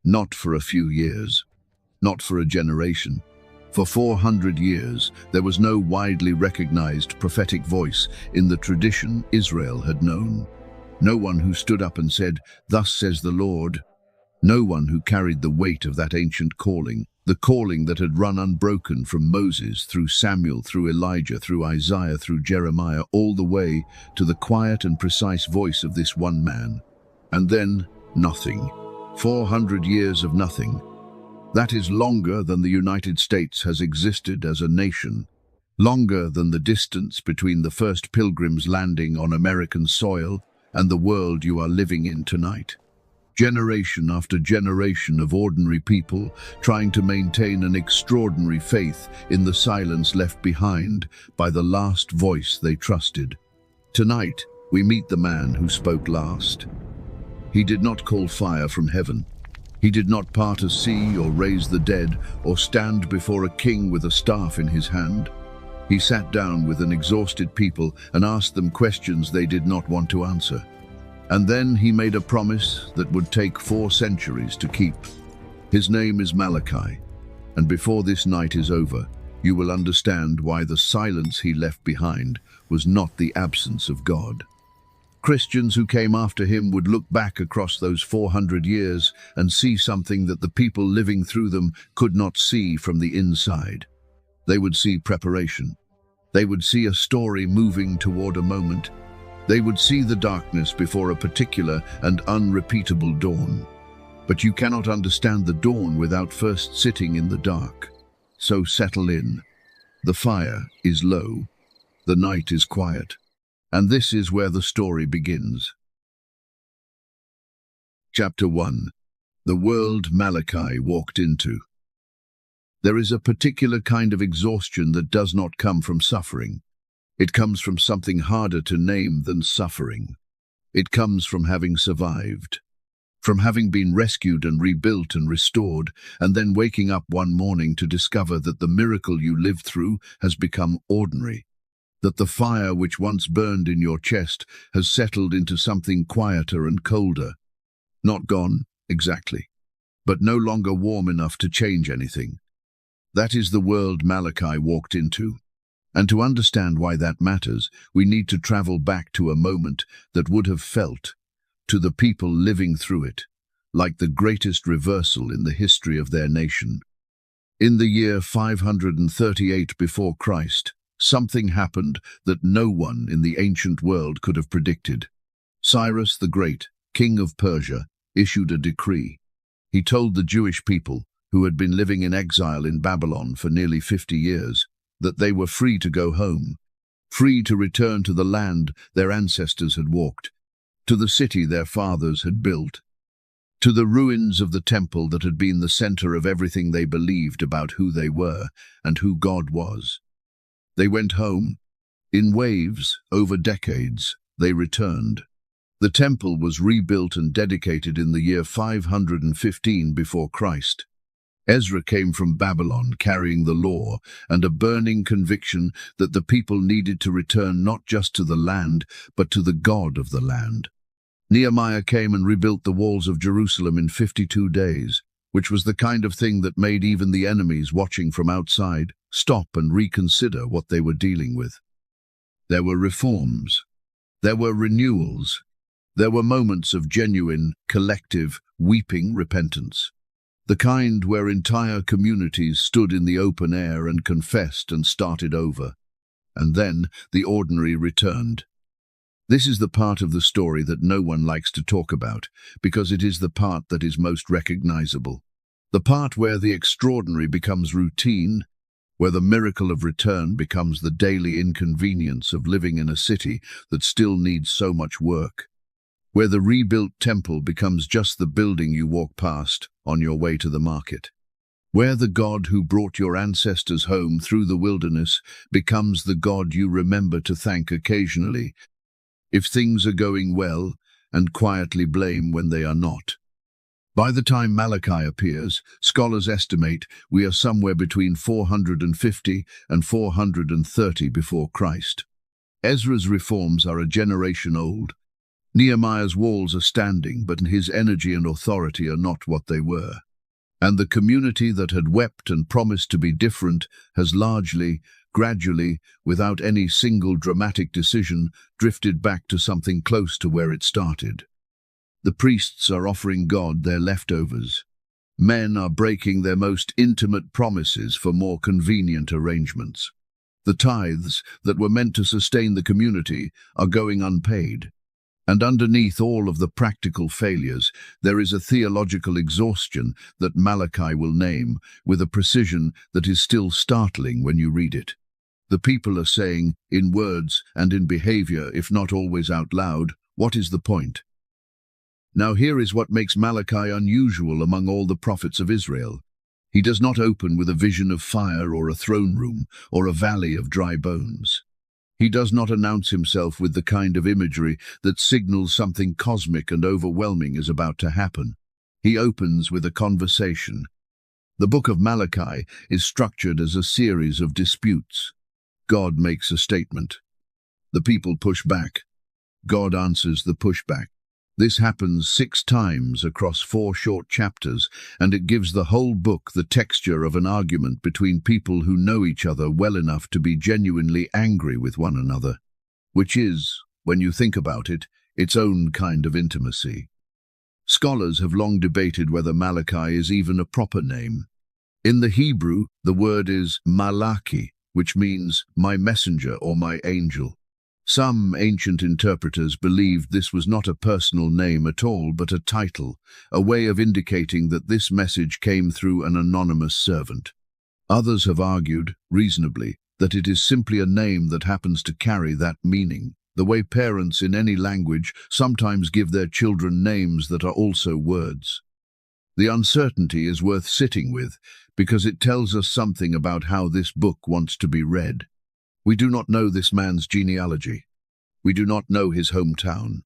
Not for a few years, not for a generation. For 400 years, there was no widely recognized prophetic voice in the tradition Israel had known. No one who stood up and said, "Thus says the Lord." No one who carried the weight of that ancient calling, the calling that had run unbroken from Moses, through Samuel, through Elijah, through Isaiah, through Jeremiah, all the way to the quiet and precise voice of this one man. And then, nothing. 400 years of nothing. That is longer than the United States has existed as a nation, longer than the distance between the first pilgrims landing on American soil and the world you are living in tonight. Generation after generation of ordinary people trying to maintain an extraordinary faith in the silence left behind by the last voice they trusted. Tonight, we meet the man who spoke last. He did not call fire from heaven. He did not part a sea or raise the dead or stand before a king with a staff in his hand. He sat down with an exhausted people and asked them questions they did not want to answer. And then he made a promise that would take 4 centuries to keep. His name is Malachi, and before this night is over, you will understand why the silence he left behind was not the absence of God. Christians who came after him would look back across those 400 years and see something that the people living through them could not see from the inside. They would see preparation. They would see a story moving toward a moment. They would see the darkness before a particular and unrepeatable dawn. But you cannot understand the dawn without first sitting in the dark. So settle in. The fire is low. The night is quiet. And this is where the story begins. Chapter 1. The world Malachi walked into. There is a particular kind of exhaustion that does not come from suffering. It comes from something harder to name than suffering. It comes from having survived, from having been rescued and rebuilt and restored, and then waking up one morning to discover that the miracle you lived through has become ordinary, that the fire which once burned in your chest has settled into something quieter and colder. Not gone, exactly, but no longer warm enough to change anything. That is the world Malachi walked into. And to understand why that matters, we need to travel back to a moment that would have felt, to the people living through it, like the greatest reversal in the history of their nation. In the year 538 before Christ, something happened that no one in the ancient world could have predicted. Cyrus the Great, king of Persia, issued a decree. He told the Jewish people, who had been living in exile in Babylon for nearly 50 years, that they were free to go home, free to return to the land their ancestors had walked, to the city their fathers had built, to the ruins of the temple that had been the center of everything they believed about who they were and who God was. They went home. In waves, over decades, they returned. The temple was rebuilt and dedicated in the year 515 before Christ. Ezra came from Babylon carrying the law and a burning conviction that the people needed to return not just to the land, but to the God of the land. Nehemiah came and rebuilt the walls of Jerusalem in 52 days, which was the kind of thing that made even the enemies watching from outside stop and reconsider what they were dealing with. There were reforms. There were renewals. There were moments of genuine, collective, weeping repentance. The kind where entire communities stood in the open air and confessed and started over. And then the ordinary returned. This is the part of the story that no one likes to talk about, because it is the part that is most recognizable. The part where the extraordinary becomes routine, where the miracle of return becomes the daily inconvenience of living in a city that still needs so much work. Where the rebuilt temple becomes just the building you walk past on your way to the market. Where the God who brought your ancestors home through the wilderness becomes the God you remember to thank occasionally, if things are going well, and quietly blame when they are not. By the time Malachi appears, scholars estimate we are somewhere between 450 and 430 before Christ. Ezra's reforms are a generation old. Nehemiah's walls are standing, but his energy and authority are not what they were. And the community that had wept and promised to be different has largely, gradually, without any single dramatic decision, drifted back to something close to where it started. The priests are offering God their leftovers. Men are breaking their most intimate promises for more convenient arrangements. The tithes that were meant to sustain the community are going unpaid. And underneath all of the practical failures, there is a theological exhaustion that Malachi will name with a precision that is still startling when you read it. The people are saying, in words and in behavior, if not always out loud, what is the point? Now here is what makes Malachi unusual among all the prophets of Israel. He does not open with a vision of fire or a throne room or a valley of dry bones. He does not announce himself with the kind of imagery that signals something cosmic and overwhelming is about to happen. He opens with a conversation. The Book of Malachi is structured as a series of disputes. God makes a statement. The people push back. God answers the pushback. This happens 6 times across 4 short chapters, and it gives the whole book the texture of an argument between people who know each other well enough to be genuinely angry with one another, which is, when you think about it, its own kind of intimacy. Scholars have long debated whether Malachi is even a proper name. In the Hebrew, the word is Malachi, which means my messenger or my angel. Some ancient interpreters believed this was not a personal name at all, but a title, a way of indicating that this message came through an anonymous servant. Others have argued, reasonably, that it is simply a name that happens to carry that meaning, the way parents in any language sometimes give their children names that are also words. The uncertainty is worth sitting with, because it tells us something about how this book wants to be read. We do not know this man's genealogy. We do not know his hometown.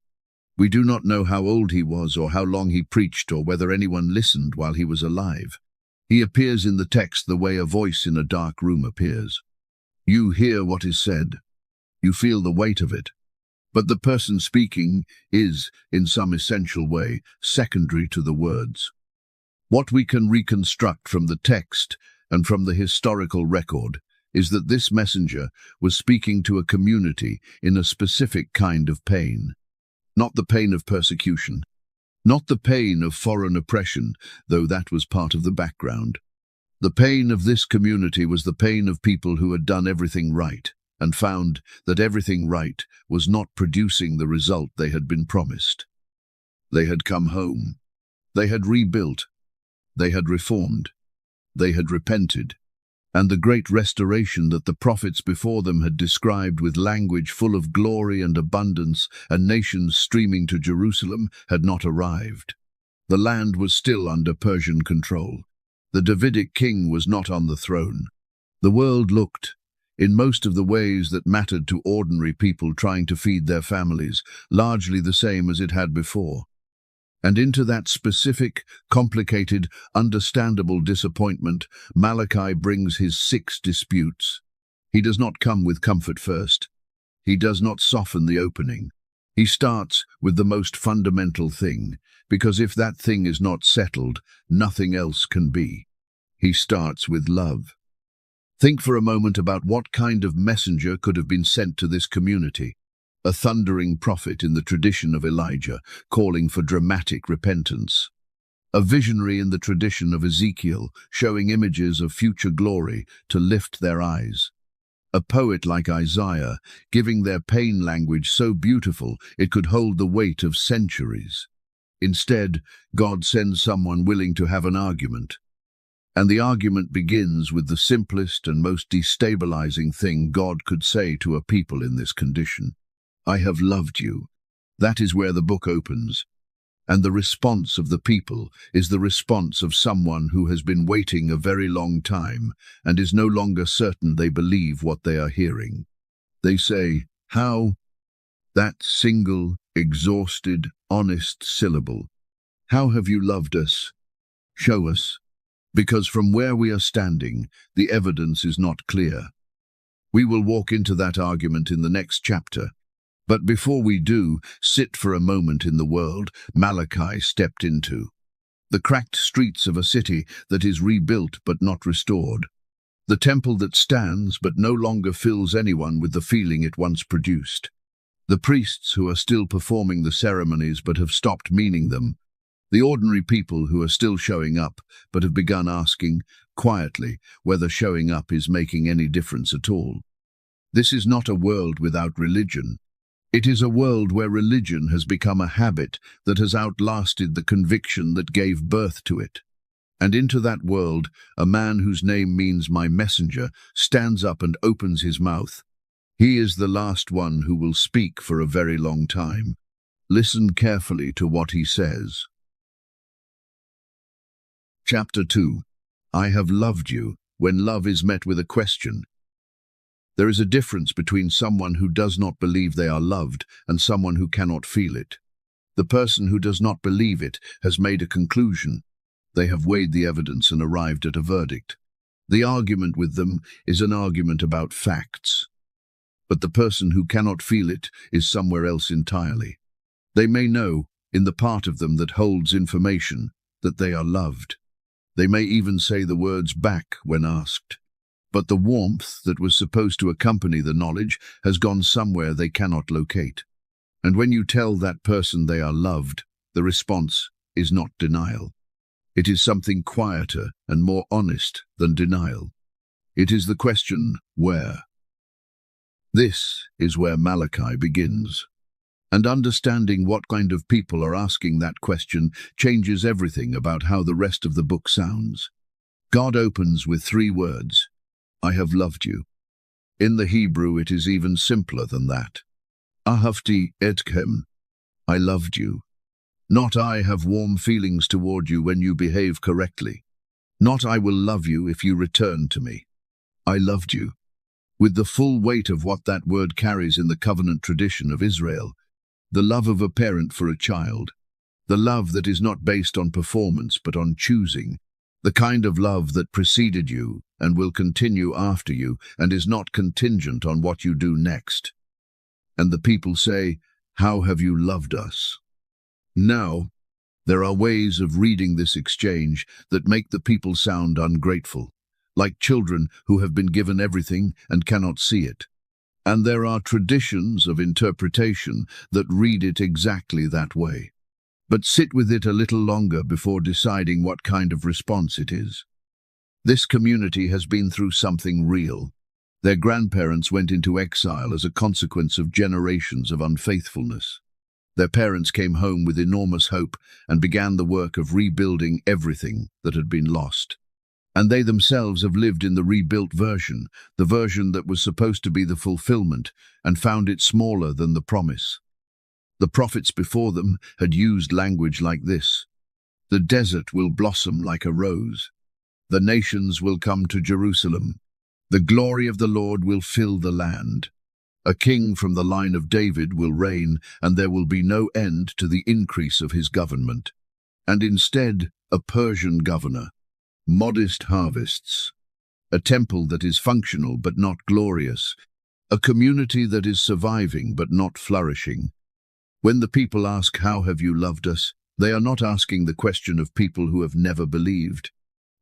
We do not know how old he was or how long he preached or whether anyone listened while he was alive. He appears in the text the way a voice in a dark room appears. You hear what is said. You feel the weight of it. But the person speaking is, in some essential way, secondary to the words. What we can reconstruct from the text and from the historical record is that this messenger was speaking to a community in a specific kind of pain. Not the pain of persecution, not the pain of foreign oppression, though that was part of the background. The pain of this community was the pain of people who had done everything right and found that everything right was not producing the result they had been promised. They had come home. They had rebuilt. They had reformed. They had repented. And the great restoration that the prophets before them had described with language full of glory and abundance and nations streaming to Jerusalem had not arrived. The land was still under Persian control. The Davidic king was not on the throne. The world looked, in most of the ways that mattered to ordinary people trying to feed their families, largely the same as it had before. And into that specific, complicated, understandable disappointment, Malachi brings his 6 disputes. He does not come with comfort first. He does not soften the opening. He starts with the most fundamental thing, because if that thing is not settled, nothing else can be. He starts with love. Think for a moment about what kind of messenger could have been sent to this community. A thundering prophet in the tradition of Elijah, calling for dramatic repentance. A visionary in the tradition of Ezekiel, showing images of future glory to lift their eyes. A poet like Isaiah, giving their pain language so beautiful it could hold the weight of centuries. Instead, God sends someone willing to have an argument. And the argument begins with the simplest and most destabilizing thing God could say to a people in this condition. I have loved you. That is where the book opens. And the response of the people is the response of someone who has been waiting a very long time and is no longer certain they believe what they are hearing. They say, how? That single, exhausted, honest syllable. How have you loved us? Show us. Because from where we are standing, the evidence is not clear. We will walk into that argument in the next chapter. But before we do sit for a moment in the world Malachi stepped into, the cracked streets of a city that is rebuilt but not restored, the temple that stands but no longer fills anyone with the feeling it once produced, the priests who are still performing the ceremonies but have stopped meaning them, the ordinary people who are still showing up but have begun asking, quietly, whether showing up is making any difference at all. This is not a world without religion. It is a world where religion has become a habit that has outlasted the conviction that gave birth to it. And into that world, a man whose name means my messenger stands up and opens his mouth. He is the last one who will speak for a very long time. Listen carefully to what he says. Chapter 2. I have loved you, when love is met with a question. There is a difference between someone who does not believe they are loved and someone who cannot feel it. The person who does not believe it has made a conclusion. They have weighed the evidence and arrived at a verdict. The argument with them is an argument about facts. But the person who cannot feel it is somewhere else entirely. They may know, in the part of them that holds information, that they are loved. They may even say the words back when asked. But the warmth that was supposed to accompany the knowledge has gone somewhere they cannot locate. And when you tell that person they are loved, the response is not denial. It is something quieter and more honest than denial. It is the question, where? This is where Malachi begins. And understanding what kind of people are asking that question changes everything about how the rest of the book sounds. God opens with 3 words. I have loved you. In the Hebrew it is even simpler than that. Ahavti etchem. I loved you. Not I have warm feelings toward you when you behave correctly. Not I will love you if you return to me. I loved you. With the full weight of what that word carries in the covenant tradition of Israel, the love of a parent for a child, the love that is not based on performance but on choosing, the kind of love that preceded you and will continue after you and is not contingent on what you do next. And the people say, how have you loved us? Now, there are ways of reading this exchange that make the people sound ungrateful, like children who have been given everything and cannot see it. And there are traditions of interpretation that read it exactly that way. But sit with it a little longer before deciding what kind of response it is. This community has been through something real. Their grandparents went into exile as a consequence of generations of unfaithfulness. Their parents came home with enormous hope and began the work of rebuilding everything that had been lost. And they themselves have lived in the rebuilt version, the version that was supposed to be the fulfillment, and found it smaller than the promise. The prophets before them had used language like this. The desert will blossom like a rose. The nations will come to Jerusalem. The glory of the Lord will fill the land. A king from the line of David will reign, and there will be no end to the increase of his government. And instead, a Persian governor. Modest harvests, a temple that is functional but not glorious, a community that is surviving but not flourishing. When the people ask, how have you loved us? They are not asking the question of people who have never believed.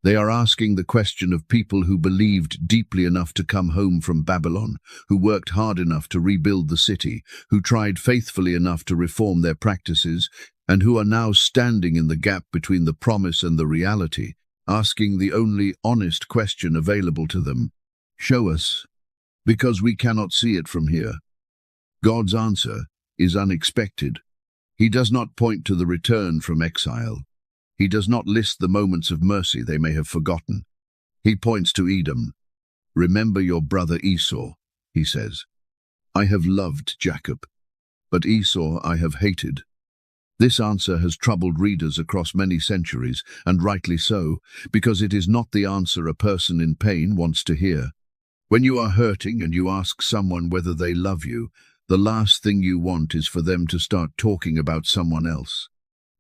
They are asking the question of people who believed deeply enough to come home from Babylon, who worked hard enough to rebuild the city, who tried faithfully enough to reform their practices, and who are now standing in the gap between the promise and the reality, asking the only honest question available to them. Show us, because we cannot see it from here. God's answer is unexpected. He does not point to the return from exile. He does not list the moments of mercy they may have forgotten. He points to Edom. Remember your brother Esau, he says. I have loved Jacob, but Esau I have hated. This answer has troubled readers across many centuries, and rightly so, because it is not the answer a person in pain wants to hear. When you are hurting and you ask someone whether they love you, the last thing you want is for them to start talking about someone else.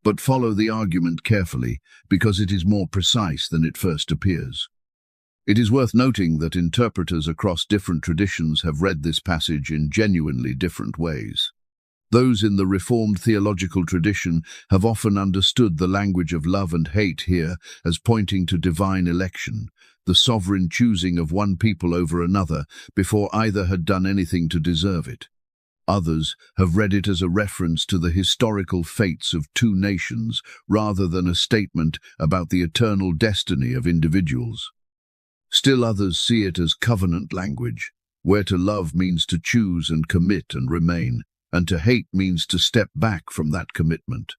But follow the argument carefully, because it is more precise than it first appears. It is worth noting that interpreters across different traditions have read this passage in genuinely different ways. Those in the Reformed theological tradition have often understood the language of love and hate here as pointing to divine election, the sovereign choosing of one people over another before either had done anything to deserve it. Others have read it as a reference to the historical fates of two nations rather than a statement about the eternal destiny of individuals. Still others see it as covenant language, where to love means to choose and commit and remain, and to hate means to step back from that commitment.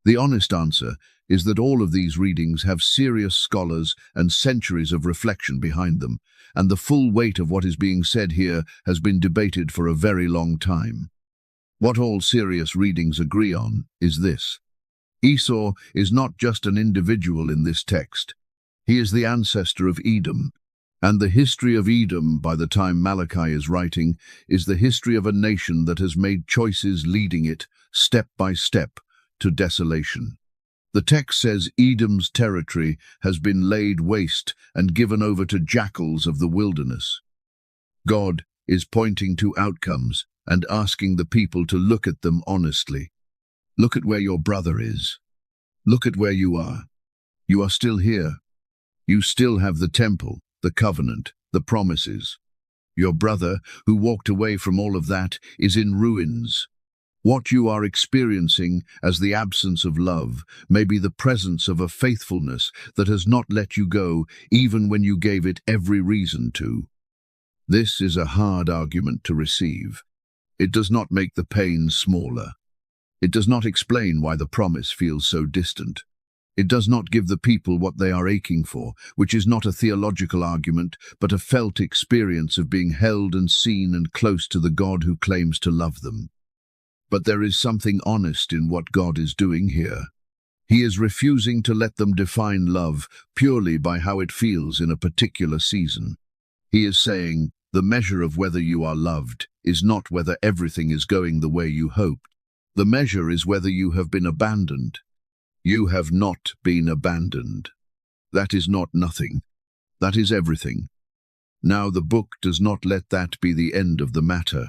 The honest answer is that all of these readings have serious scholars and centuries of reflection behind them, and the full weight of what is being said here has been debated for a very long time. What all serious readings agree on is this: Esau is not just an individual in this text. He is the ancestor of Edom, and the history of Edom, by the time Malachi is writing, is the history of a nation that has made choices leading it, step by step, to desolation. The text says Edom's territory has been laid waste and given over to jackals of the wilderness. God is pointing to outcomes and asking the people to look at them honestly. Look at where your brother is. Look at where you are. You are still here. You still have the temple, the covenant, the promises. Your brother, who walked away from all of that, is in ruins. What you are experiencing as the absence of love may be the presence of a faithfulness that has not let you go even when you gave it every reason to. This is a hard argument to receive. It does not make the pain smaller. It does not explain why the promise feels so distant. It does not give the people what they are aching for, which is not a theological argument, but a felt experience of being held and seen and close to the God who claims to love them. But there is something honest in what God is doing here. He is refusing to let them define love purely by how it feels in a particular season. He is saying, the measure of whether you are loved is not whether everything is going the way you hoped. The measure is whether you have been abandoned. You have not been abandoned. That is not nothing. That is everything. Now the book does not let that be the end of the matter.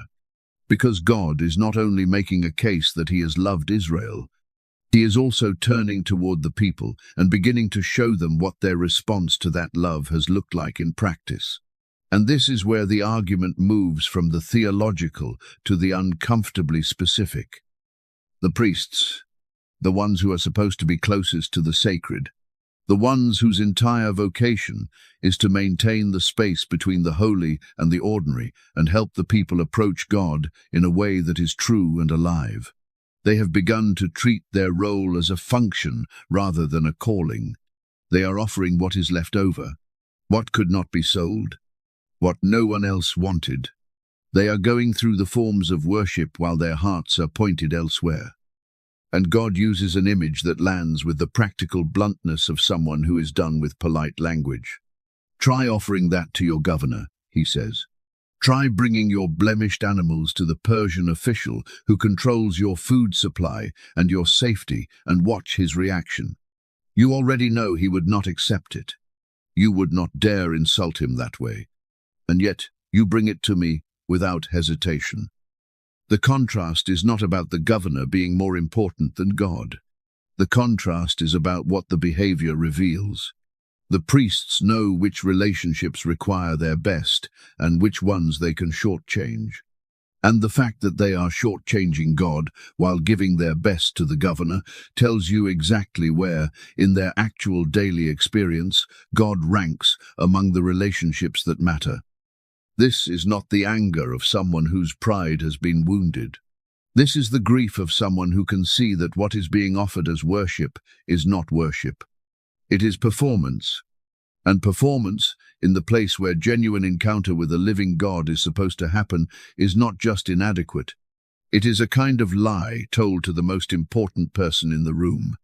Because God is not only making a case that he has loved Israel, he is also turning toward the people and beginning to show them what their response to that love has looked like in practice. And this is where the argument moves from the theological to the uncomfortably specific. The priests, the ones who are supposed to be closest to the sacred, the ones whose entire vocation is to maintain the space between the holy and the ordinary and help the people approach God in a way that is true and alive. They have begun to treat their role as a function rather than a calling. They are offering what is left over, what could not be sold, what no one else wanted. They are going through the forms of worship while their hearts are pointed elsewhere. And God uses an image that lands with the practical bluntness of someone who is done with polite language. Try offering that to your governor, he says. Try bringing your blemished animals to the Persian official who controls your food supply and your safety, and watch his reaction. You already know he would not accept it. You would not dare insult him that way. And yet you bring it to me without hesitation. The contrast is not about the governor being more important than God. The contrast is about what the behavior reveals. The priests know which relationships require their best and which ones they can shortchange. And the fact that they are shortchanging God while giving their best to the governor tells you exactly where, in their actual daily experience, God ranks among the relationships that matter. This is not the anger of someone whose pride has been wounded. This is the grief of someone who can see that what is being offered as worship is not worship. It is performance. And performance, in the place where genuine encounter with a living God is supposed to happen, is not just inadequate. It is a kind of lie told to the most important person in the room.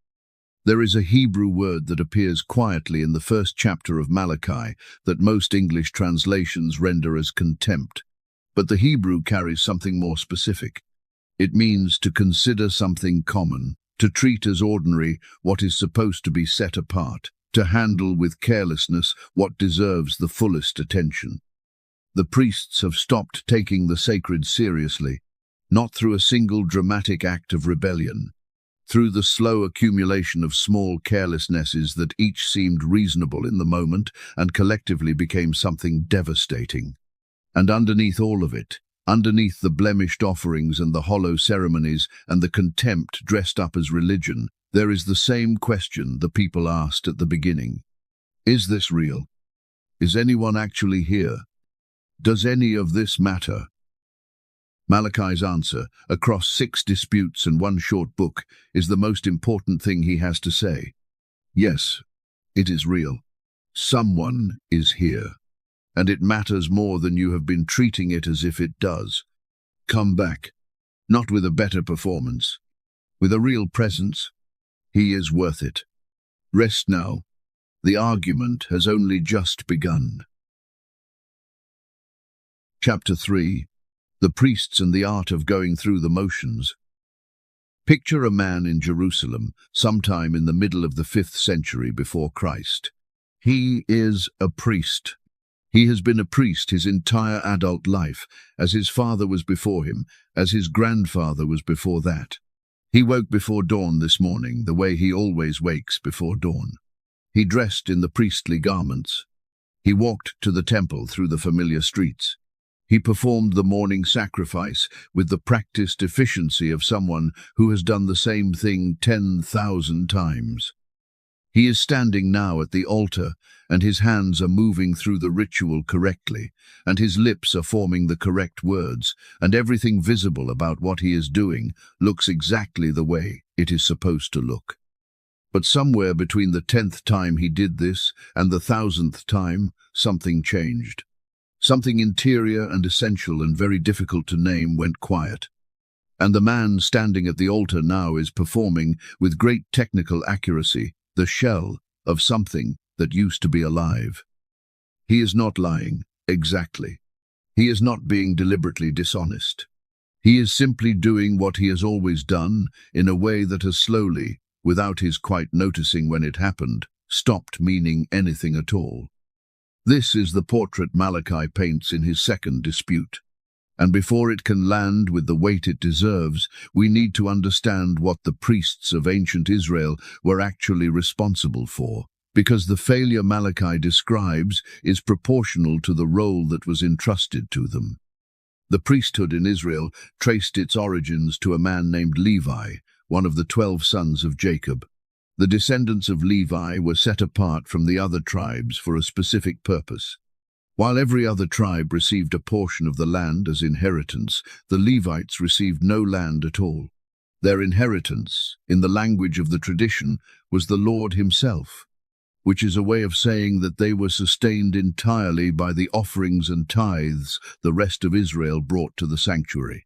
There is a Hebrew word that appears quietly in the first chapter of Malachi that most English translations render as contempt. But the Hebrew carries something more specific. It means to consider something common, to treat as ordinary what is supposed to be set apart, to handle with carelessness what deserves the fullest attention. The priests have stopped taking the sacred seriously. not through a single dramatic act of rebellion, through the slow accumulation of small carelessnesses that each seemed reasonable in the moment and collectively became something devastating. And underneath all of it, underneath the blemished offerings and the hollow ceremonies and the contempt dressed up as religion, there is the same question the people asked at the beginning. Is this real? Is anyone actually here? Does any of this matter? Malachi's answer, across 6 disputes and 1 short book, is the most important thing he has to say. Yes, it is real. Someone is here. And it matters more than you have been treating it as if it does. Come back, not with a better performance, with a real presence. He is worth it. Rest now. The argument has only just begun. Chapter 3. The Priests and the Art of Going Through the Motions. Picture a man in Jerusalem, sometime in the middle of the 5th century before Christ. He is a priest. He has been a priest his entire adult life, as his father was before him, as his grandfather was before that. He woke before dawn this morning, the way he always wakes before dawn. He dressed in the priestly garments. He walked to the temple through the familiar streets. He performed the morning sacrifice with the practiced efficiency of someone who has done the same thing 10,000 times. He is standing now at the altar, and his hands are moving through the ritual correctly, and his lips are forming the correct words, and everything visible about what he is doing looks exactly the way it is supposed to look. But somewhere between the 10th time he did this and the 1,000th time, something changed. Something interior and essential and very difficult to name went quiet. And the man standing at the altar now is performing, with great technical accuracy, the shell of something that used to be alive. He is not lying, exactly. He is not being deliberately dishonest. He is simply doing what he has always done in a way that has slowly, without his quite noticing when it happened, stopped meaning anything at all. This is the portrait Malachi paints in his 2nd dispute. And before it can land with the weight it deserves, we need to understand what the priests of ancient Israel were actually responsible for, because the failure Malachi describes is proportional to the role that was entrusted to them. The priesthood in Israel traced its origins to a man named Levi, one of the 12 sons of Jacob. The descendants of Levi were set apart from the other tribes for a specific purpose. While every other tribe received a portion of the land as inheritance, the Levites received no land at all. Their inheritance, in the language of the tradition, was the Lord himself, which is a way of saying that they were sustained entirely by the offerings and tithes the rest of Israel brought to the sanctuary.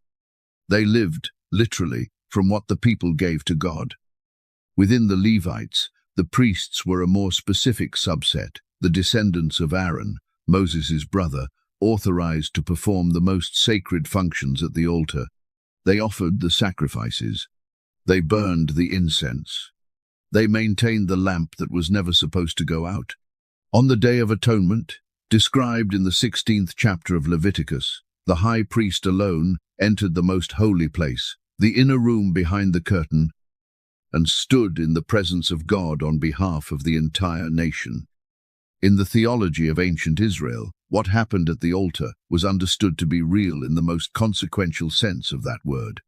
They lived, literally, from what the people gave to God. Within the Levites, the priests were a more specific subset, the descendants of Aaron, Moses' brother, authorized to perform the most sacred functions at the altar. They offered the sacrifices. They burned the incense. They maintained the lamp that was never supposed to go out. On the Day of Atonement, described in the 16th chapter of Leviticus, the high priest alone entered the most holy place, the inner room behind the curtain, and stood in the presence of God on behalf of the entire nation. In the theology of ancient Israel, what happened at the altar was understood to be real in the most consequential sense of that word.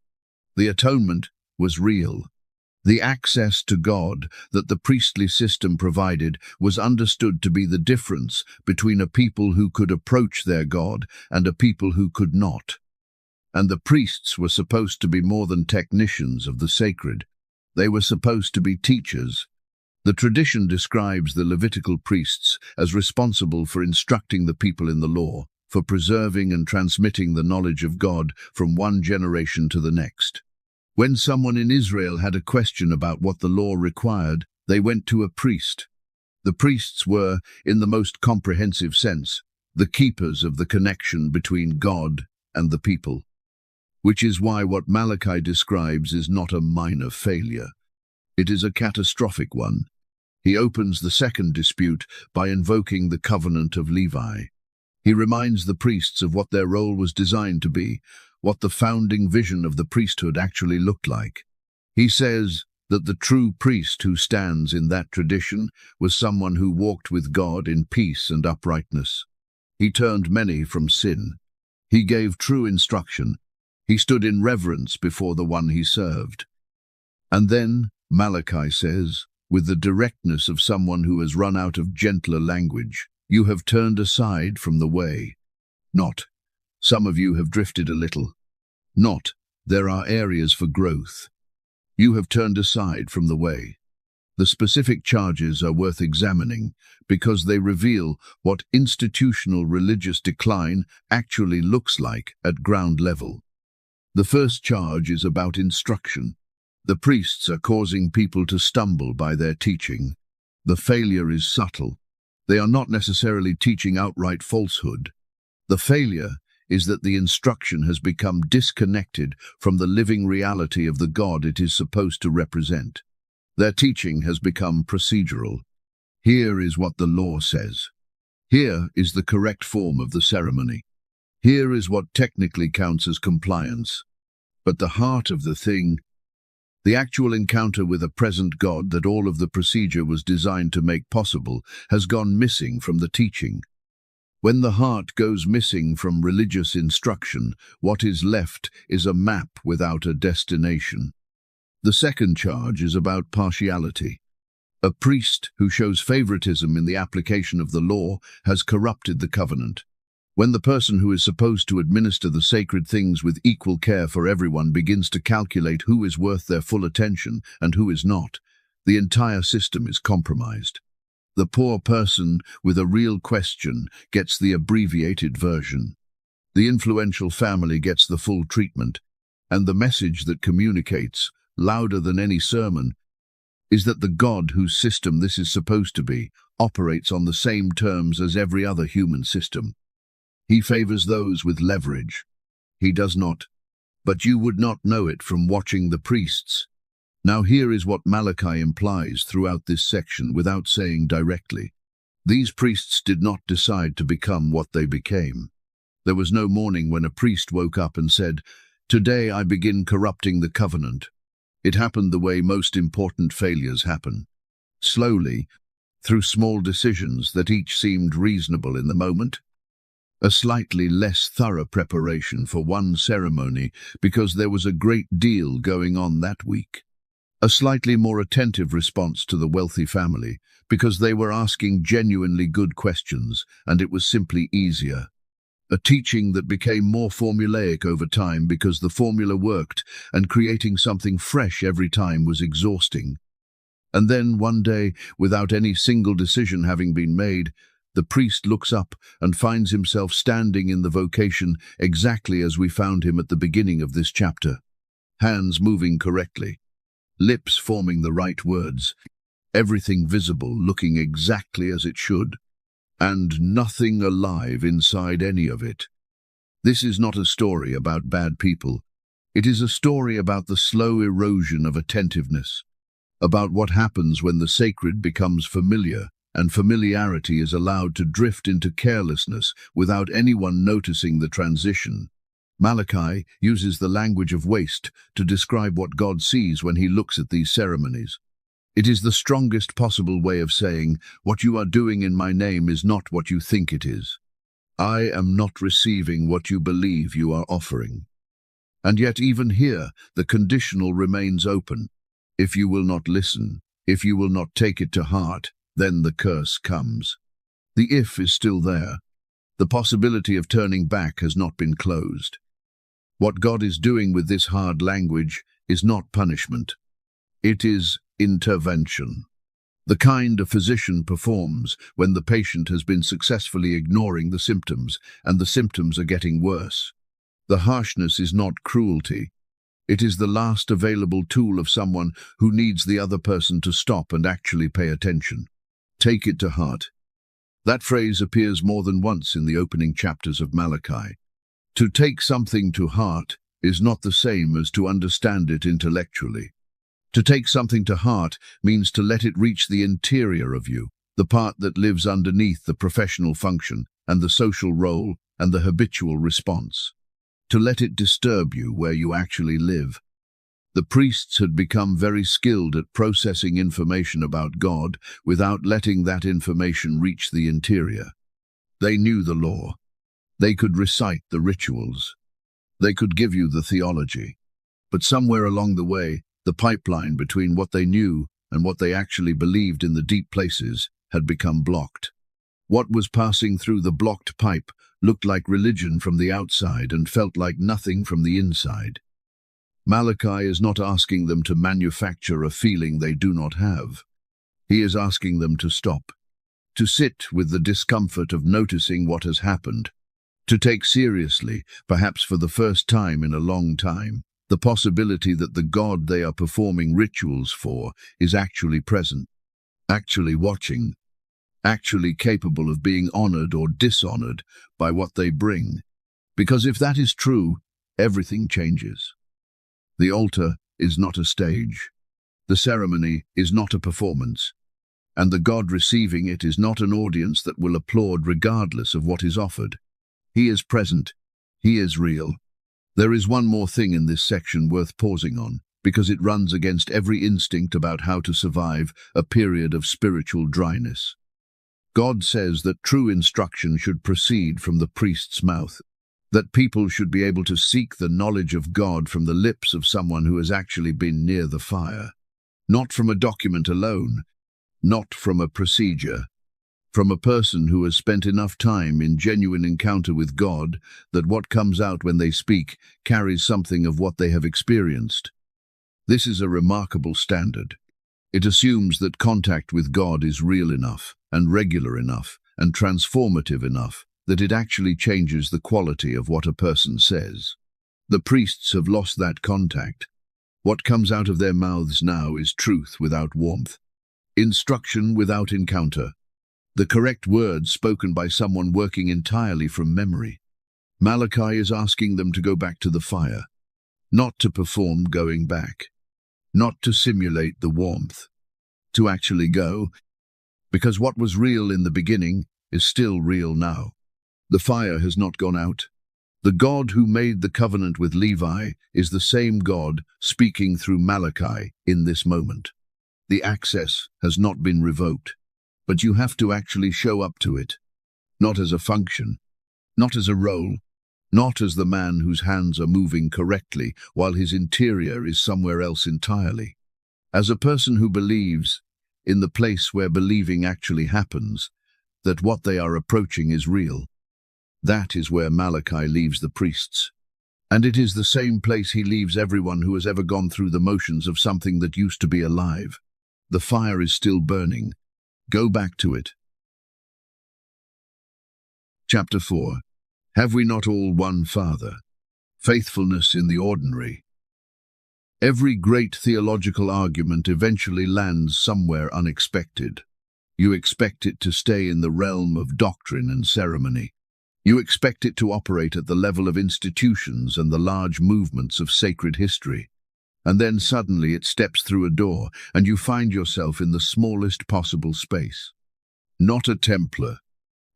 The atonement was real. The access to God that the priestly system provided was understood to be the difference between a people who could approach their God and a people who could not. And the priests were supposed to be more than technicians of the sacred. They were supposed to be teachers. The tradition describes the Levitical priests as responsible for instructing the people in the law, for preserving and transmitting the knowledge of God from one generation to the next. When someone in Israel had a question about what the law required, they went to a priest. The priests were, in the most comprehensive sense, the keepers of the connection between God and the people. Which is why what Malachi describes is not a minor failure. It is a catastrophic one. He opens the 2nd dispute by invoking the covenant of Levi. He reminds the priests of what their role was designed to be, what the founding vision of the priesthood actually looked like. He says that the true priest who stands in that tradition was someone who walked with God in peace and uprightness. He turned many from sin. He gave true instruction. He stood in reverence before the one he served. And then, Malachi says, with the directness of someone who has run out of gentler language, "You have turned aside from the way." Not, "Some of you have drifted a little." Not, "There are areas for growth." You have turned aside from the way. The specific charges are worth examining because they reveal what institutional religious decline actually looks like at ground level. The first charge is about instruction. The priests are causing people to stumble by their teaching. The failure is subtle. They are not necessarily teaching outright falsehood. The failure is that the instruction has become disconnected from the living reality of the God it is supposed to represent. Their teaching has become procedural. Here is what the law says. Here is the correct form of the ceremony. Here is what technically counts as compliance. But the heart of the thing, the actual encounter with a present God that all of the procedure was designed to make possible, has gone missing from the teaching. When the heart goes missing from religious instruction, what is left is a map without a destination. The second charge is about partiality. A priest who shows favoritism in the application of the law has corrupted the covenant. When the person who is supposed to administer the sacred things with equal care for everyone begins to calculate who is worth their full attention and who is not, the entire system is compromised. The poor person with a real question gets the abbreviated version. The influential family gets the full treatment, and the message that communicates, louder than any sermon, is that the God whose system this is supposed to be operates on the same terms as every other human system. He favors those with leverage. He does not, but you would not know it from watching the priests. Now here is what Malachi implies throughout this section without saying directly. These priests did not decide to become what they became. There was no morning when a priest woke up and said, "Today I begin corrupting the covenant." It happened the way most important failures happen. Slowly, through small decisions that each seemed reasonable in the moment. A slightly less thorough preparation for one ceremony because there was a great deal going on that week. A slightly more attentive response to the wealthy family because they were asking genuinely good questions and it was simply easier. A teaching that became more formulaic over time because the formula worked and creating something fresh every time was exhausting. And then one day, without any single decision having been made, the priest looks up and finds himself standing in the vocation exactly as we found him at the beginning of this chapter. Hands moving correctly. Lips forming the right words, everything visible looking exactly as it should, and nothing alive inside any of it. This is not a story about bad people. It is a story about the slow erosion of attentiveness, about what happens when the sacred becomes familiar, and familiarity is allowed to drift into carelessness without anyone noticing the transition. Malachi uses the language of waste to describe what God sees when he looks at these ceremonies. It is the strongest possible way of saying, what you are doing in my name is not what you think it is. I am not receiving what you believe you are offering. And yet even here, the conditional remains open. If you will not listen, if you will not take it to heart, then the curse comes. The if is still there. The possibility of turning back has not been closed. What God is doing with this hard language is not punishment. It is intervention. The kind a physician performs when the patient has been successfully ignoring the symptoms and the symptoms are getting worse. The harshness is not cruelty. It is the last available tool of someone who needs the other person to stop and actually pay attention. Take it to heart. That phrase appears more than once in the opening chapters of Malachi. To take something to heart is not the same as to understand it intellectually. To take something to heart means to let it reach the interior of you, the part that lives underneath the professional function and the social role and the habitual response. to let it disturb you where you actually live. The priests had become very skilled at processing information about God without letting that information reach the interior. They knew the law. They could recite the rituals. They could give you the theology. But somewhere along the way, the pipeline between what they knew and what they actually believed in the deep places had become blocked. What was passing through the blocked pipe looked like religion from the outside and felt like nothing from the inside. Malachi is not asking them to manufacture a feeling they do not have. He is asking them to stop, to sit with the discomfort of noticing what has happened, to take seriously, perhaps for the first time in a long time, the possibility that the God they are performing rituals for is actually present, actually watching, actually capable of being honored or dishonored by what they bring. Because if that is true, everything changes. The altar is not a stage. The ceremony is not a performance. And the God receiving it is not an audience that will applaud regardless of what is offered. He is present. He is real. There is one more thing in this section worth pausing on, because it runs against every instinct about how to survive a period of spiritual dryness. God says that true instruction should proceed from the priest's mouth, that people should be able to seek the knowledge of God from the lips of someone who has actually been near the fire, not from a document alone, not from a procedure, from a person who has spent enough time in genuine encounter with God that what comes out when they speak carries something of what they have experienced. This is a remarkable standard. It assumes that contact with God is real enough and regular enough and transformative enough that it actually changes the quality of what a person says. The priests have lost that contact. What comes out of their mouths now is truth without warmth, instruction without encounter, the correct words spoken by someone working entirely from memory. Malachi is asking them to go back to the fire, not to perform going back, not to simulate the warmth, to actually go, because what was real in the beginning is still real now. The fire has not gone out. The God who made the covenant with Levi is the same God speaking through Malachi in this moment. The access has not been revoked, but you have to actually show up to it, not as a function, not as a role, not as the man whose hands are moving correctly while his interior is somewhere else entirely. As a person who believes, in the place where believing actually happens, that what they are approaching is real. That is where Malachi leaves the priests. And it is the same place he leaves everyone who has ever gone through the motions of something that used to be alive. The fire is still burning. Go back to it. Chapter 4. Have we not all one Father? Faithfulness in the ordinary. Every great theological argument eventually lands somewhere unexpected. You expect it to stay in the realm of doctrine and ceremony. You expect it to operate at the level of institutions and the large movements of sacred history. And then suddenly it steps through a door, and you find yourself in the smallest possible space. Not a Templar,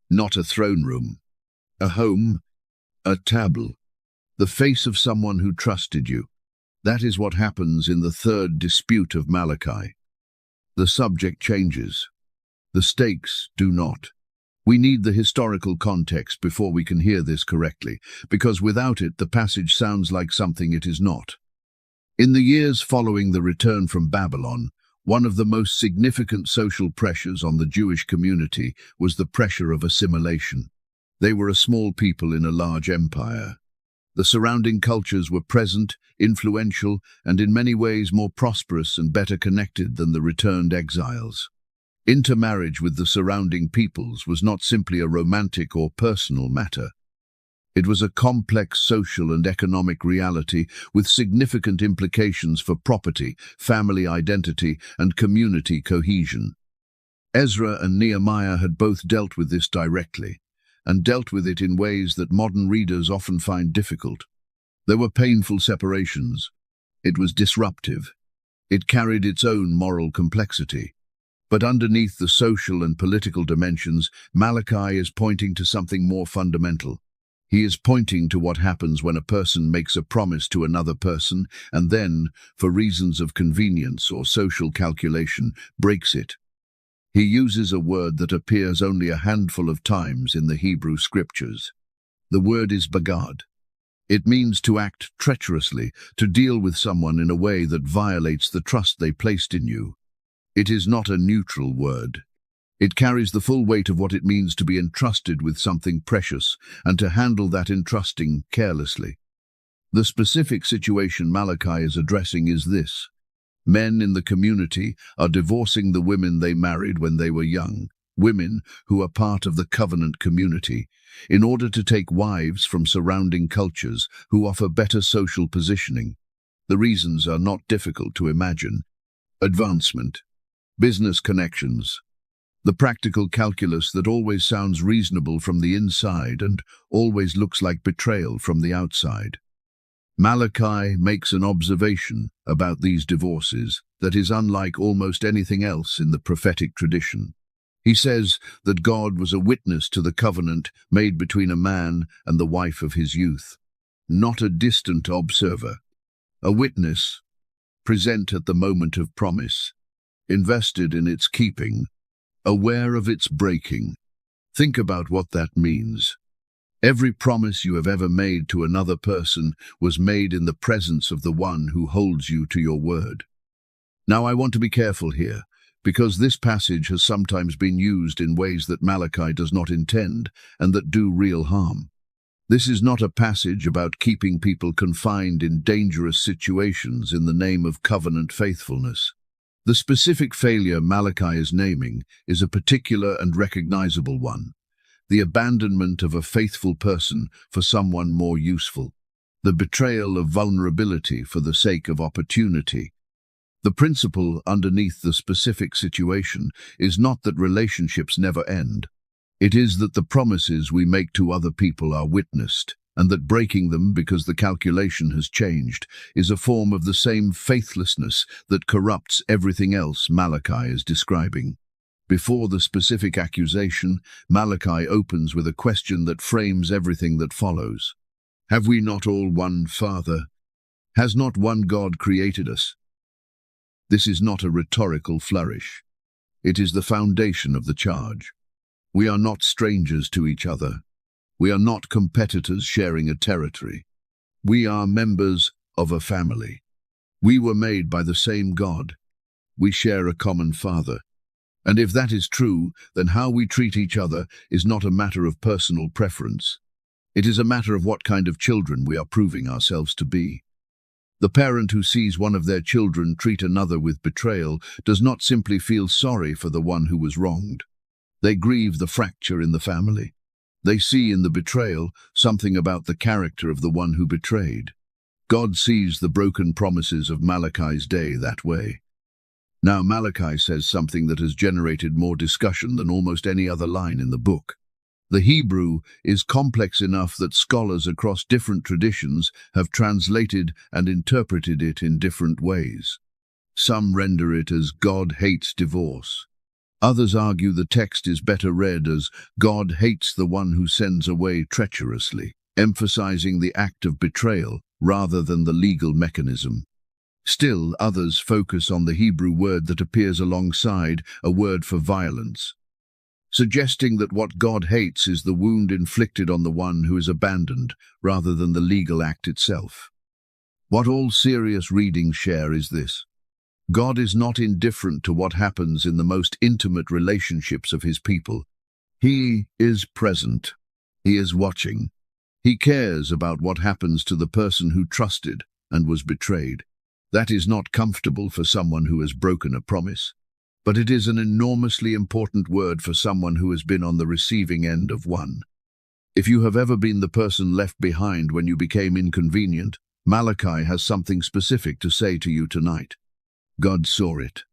not a throne room, a home, a table, the face of someone who trusted you. That is what happens in the third dispute of Malachi. The subject changes. The stakes do not. We need the historical context before we can hear this correctly, because without it the passage sounds like something it is not. In the years following the return from Babylon, one of the most significant social pressures on the Jewish community was the pressure of assimilation. They were a small people in a large empire. The surrounding cultures were present, influential, and in many ways more prosperous and better connected than the returned exiles. Intermarriage with the surrounding peoples was not simply a romantic or personal matter. It was a complex social and economic reality with significant implications for property, family identity, and community cohesion. Ezra and Nehemiah had both dealt with this directly, and dealt with it in ways that modern readers often find difficult. There were painful separations. It was disruptive. It carried its own moral complexity. But underneath the social and political dimensions, Malachi is pointing to something more fundamental. He is pointing to what happens when a person makes a promise to another person and then, for reasons of convenience or social calculation, breaks it. He uses a word that appears only a handful of times in the Hebrew scriptures. The word is bagad. It means to act treacherously, to deal with someone in a way that violates the trust they placed in you. It is not a neutral word. It carries the full weight of what it means to be entrusted with something precious and to handle that entrusting carelessly. The specific situation Malachi is addressing is this. Men in the community are divorcing the women they married when they were young, women who are part of the covenant community, in order to take wives from surrounding cultures who offer better social positioning. The reasons are not difficult to imagine. Advancement, business connections, the practical calculus that always sounds reasonable from the inside and always looks like betrayal from the outside. Malachi makes an observation about these divorces that is unlike almost anything else in the prophetic tradition. He says that God was a witness to the covenant made between a man and the wife of his youth, not a distant observer. A witness, present at the moment of promise, invested in its keeping, aware of its breaking. Think about what that means. Every promise you have ever made to another person was made in the presence of the one who holds you to your word. Now I want to be careful here, because this passage has sometimes been used in ways that Malachi does not intend and that do real harm. This is not a passage about keeping people confined in dangerous situations in the name of covenant faithfulness. The specific failure Malachi is naming is a particular and recognizable one. The abandonment of a faithful person for someone more useful. The betrayal of vulnerability for the sake of opportunity. The principle underneath the specific situation is not that relationships never end. It is that the promises we make to other people are witnessed, and that breaking them because the calculation has changed is a form of the same faithlessness that corrupts everything else Malachi is describing. Before the specific accusation, Malachi opens with a question that frames everything that follows. Have we not all one Father? Has not one God created us? This is not a rhetorical flourish. It is the foundation of the charge. We are not strangers to each other. We are not competitors sharing a territory. We are members of a family. We were made by the same God. We share a common Father. And if that is true, then how we treat each other is not a matter of personal preference. It is a matter of what kind of children we are proving ourselves to be. The parent who sees one of their children treat another with betrayal does not simply feel sorry for the one who was wronged. They grieve the fracture in the family. They see in the betrayal something about the character of the one who betrayed. God sees the broken promises of Malachi's day that way. Now Malachi says something that has generated more discussion than almost any other line in the book. The Hebrew is complex enough that scholars across different traditions have translated and interpreted it in different ways. Some render it as God hates divorce. Others argue the text is better read as God hates the one who sends away treacherously, emphasizing the act of betrayal rather than the legal mechanism. Still, others focus on the Hebrew word that appears alongside a word for violence, suggesting that what God hates is the wound inflicted on the one who is abandoned rather than the legal act itself. What all serious readings share is this. God is not indifferent to what happens in the most intimate relationships of his people. He is present. He is watching. He cares about what happens to the person who trusted and was betrayed. That is not comfortable for someone who has broken a promise, but it is an enormously important word for someone who has been on the receiving end of one. If you have ever been the person left behind when you became inconvenient, Malachi has something specific to say to you tonight. God saw it.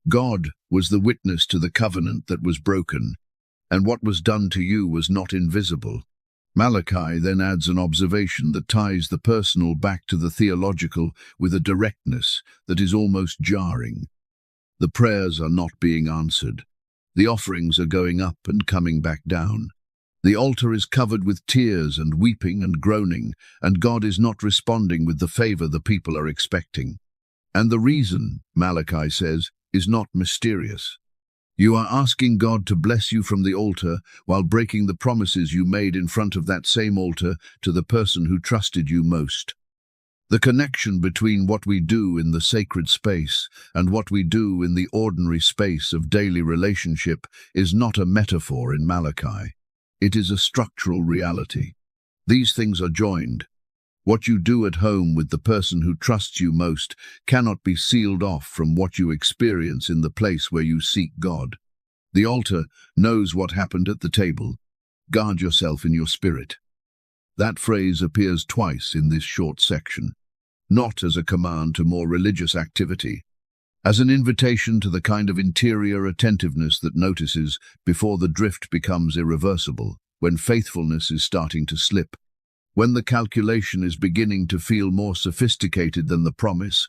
God was the witness to the covenant that was broken, and what was done to you was not invisible. Malachi then adds an observation that ties the personal back to the theological with a directness that is almost jarring. The prayers are not being answered. The offerings are going up and coming back down. The altar is covered with tears and weeping and groaning, and God is not responding with the favor the people are expecting. And the reason, Malachi says, is not mysterious. You are asking God to bless you from the altar while breaking the promises you made in front of that same altar to the person who trusted you most. The connection between what we do in the sacred space and what we do in the ordinary space of daily relationship is not a metaphor in Malachi. It is a structural reality. These things are joined. What you do at home with the person who trusts you most cannot be sealed off from what you experience in the place where you seek God. The altar knows what happened at the table. Guard yourself in your spirit. That phrase appears twice in this short section, not as a command to more religious activity, as an invitation to the kind of interior attentiveness that notices before the drift becomes irreversible, when faithfulness is starting to slip, when the calculation is beginning to feel more sophisticated than the promise,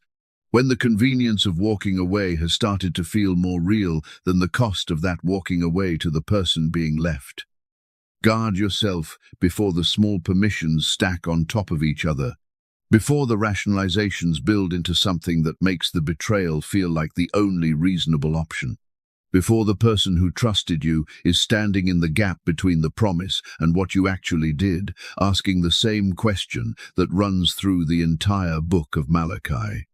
when the convenience of walking away has started to feel more real than the cost of that walking away to the person being left. Guard yourself before the small permissions stack on top of each other, before the rationalizations build into something that makes the betrayal feel like the only reasonable option. Before the person who trusted you is standing in the gap between the promise and what you actually did, asking the same question that runs through the entire book of Malachi.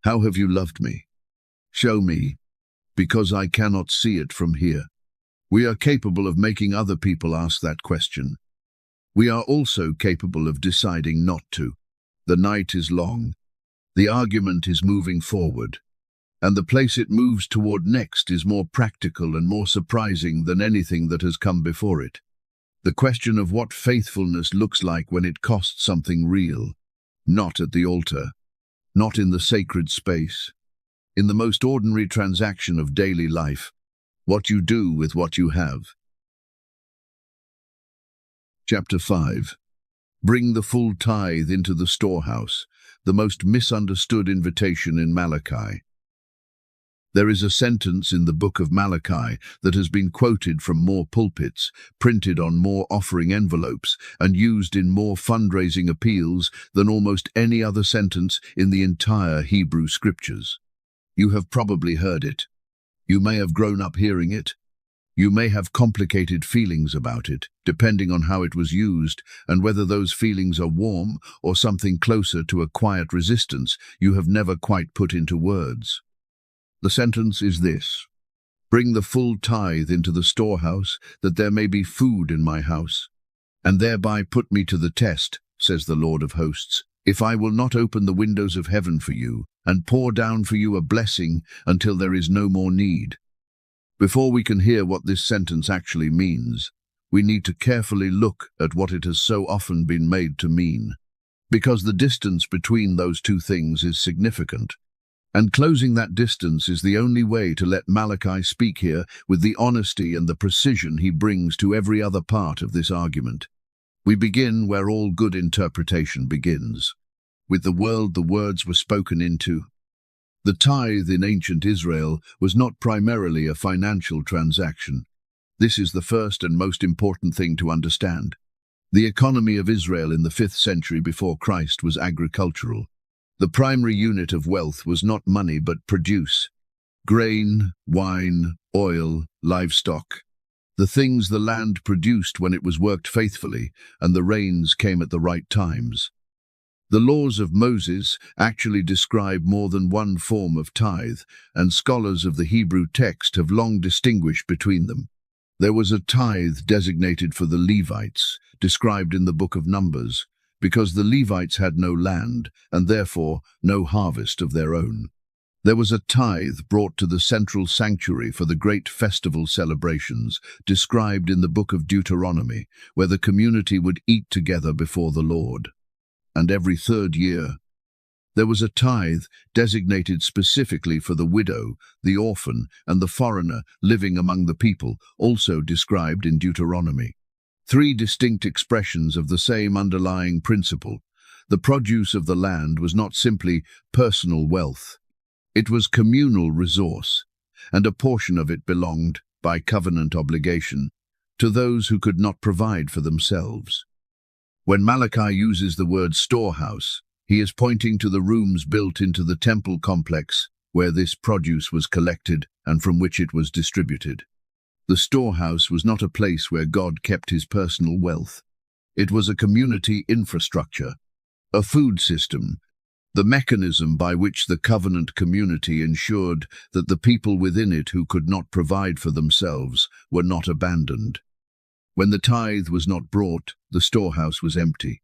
How have you loved me? Show me, because I cannot see it from here. We are capable of making other people ask that question. We are also capable of deciding not to. The night is long. The argument is moving forward. And the place it moves toward next is more practical and more surprising than anything that has come before it. The question of what faithfulness looks like when it costs something real, not at the altar, not in the sacred space, in the most ordinary transaction of daily life, what you do with what you have. Chapter 5. Bring the full tithe into the storehouse, the most misunderstood invitation in Malachi. There is a sentence in the Book of Malachi that has been quoted from more pulpits, printed on more offering envelopes, and used in more fundraising appeals than almost any other sentence in the entire Hebrew Scriptures. You have probably heard it. You may have grown up hearing it. You may have complicated feelings about it, depending on how it was used and whether those feelings are warm or something closer to a quiet resistance you have never quite put into words. The sentence is this: bring the full tithe into the storehouse, that there may be food in my house, and thereby put me to the test, says the Lord of hosts, if I will not open the windows of heaven for you, and pour down for you a blessing until there is no more need. Before we can hear what this sentence actually means, we need to carefully look at what it has so often been made to mean, because the distance between those two things is significant. And closing that distance is the only way to let Malachi speak here with the honesty and the precision he brings to every other part of this argument. We begin where all good interpretation begins, with the world the words were spoken into. The tithe in ancient Israel was not primarily a financial transaction. This is the first and most important thing to understand. The economy of Israel in the 5th century before Christ was agricultural. The primary unit of wealth was not money but produce. Grain, wine, oil, livestock. The things the land produced when it was worked faithfully, and the rains came at the right times. The laws of Moses actually describe more than one form of tithe, and scholars of the Hebrew text have long distinguished between them. There was a tithe designated for the Levites, described in the Book of Numbers, because the Levites had no land, and therefore no harvest of their own. There was a tithe brought to the central sanctuary for the great festival celebrations, described in the book of Deuteronomy, where the community would eat together before the Lord. And every 3rd year, there was a tithe designated specifically for the widow, the orphan, and the foreigner living among the people, also described in Deuteronomy. 3 distinct expressions of the same underlying principle. The produce of the land was not simply personal wealth. It was communal resource, and a portion of it belonged, by covenant obligation, to those who could not provide for themselves. When Malachi uses the word storehouse, he is pointing to the rooms built into the temple complex where this produce was collected and from which it was distributed. The storehouse was not a place where God kept his personal wealth. It was a community infrastructure, a food system, the mechanism by which the covenant community ensured that the people within it who could not provide for themselves were not abandoned. When the tithe was not brought, the storehouse was empty.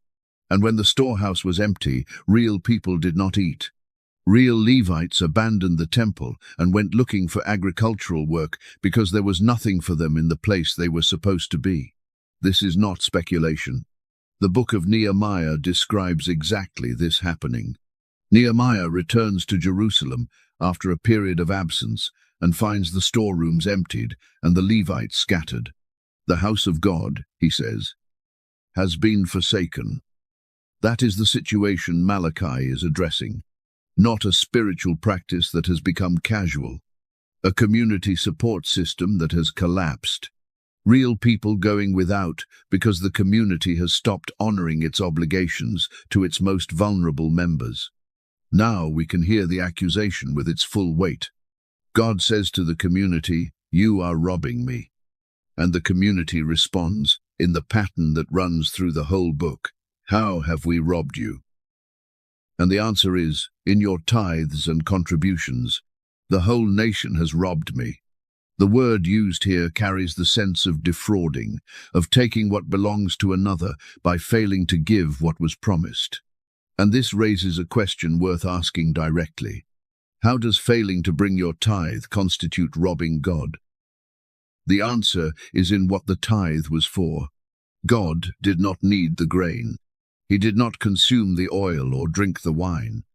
And when the storehouse was empty, real people did not eat. Real Levites abandoned the temple and went looking for agricultural work because there was nothing for them in the place they were supposed to be. This is not speculation. The book of Nehemiah describes exactly this happening. Nehemiah returns to Jerusalem after a period of absence and finds the storerooms emptied and the Levites scattered. The house of God, he says, has been forsaken. That is the situation Malachi is addressing. Not a spiritual practice that has become casual, a community support system that has collapsed, real people going without because the community has stopped honoring its obligations to its most vulnerable members. Now we can hear the accusation with its full weight. God says to the community, "You are robbing me." And the community responds in the pattern that runs through the whole book. How have we robbed you? And the answer is, in your tithes and contributions. The whole nation has robbed me. The word used here carries the sense of defrauding, of taking what belongs to another by failing to give what was promised. And this raises a question worth asking directly. How does failing to bring your tithe constitute robbing God? The answer is in what the tithe was for. God did not need the grain. He did not consume the oil or drink the wine.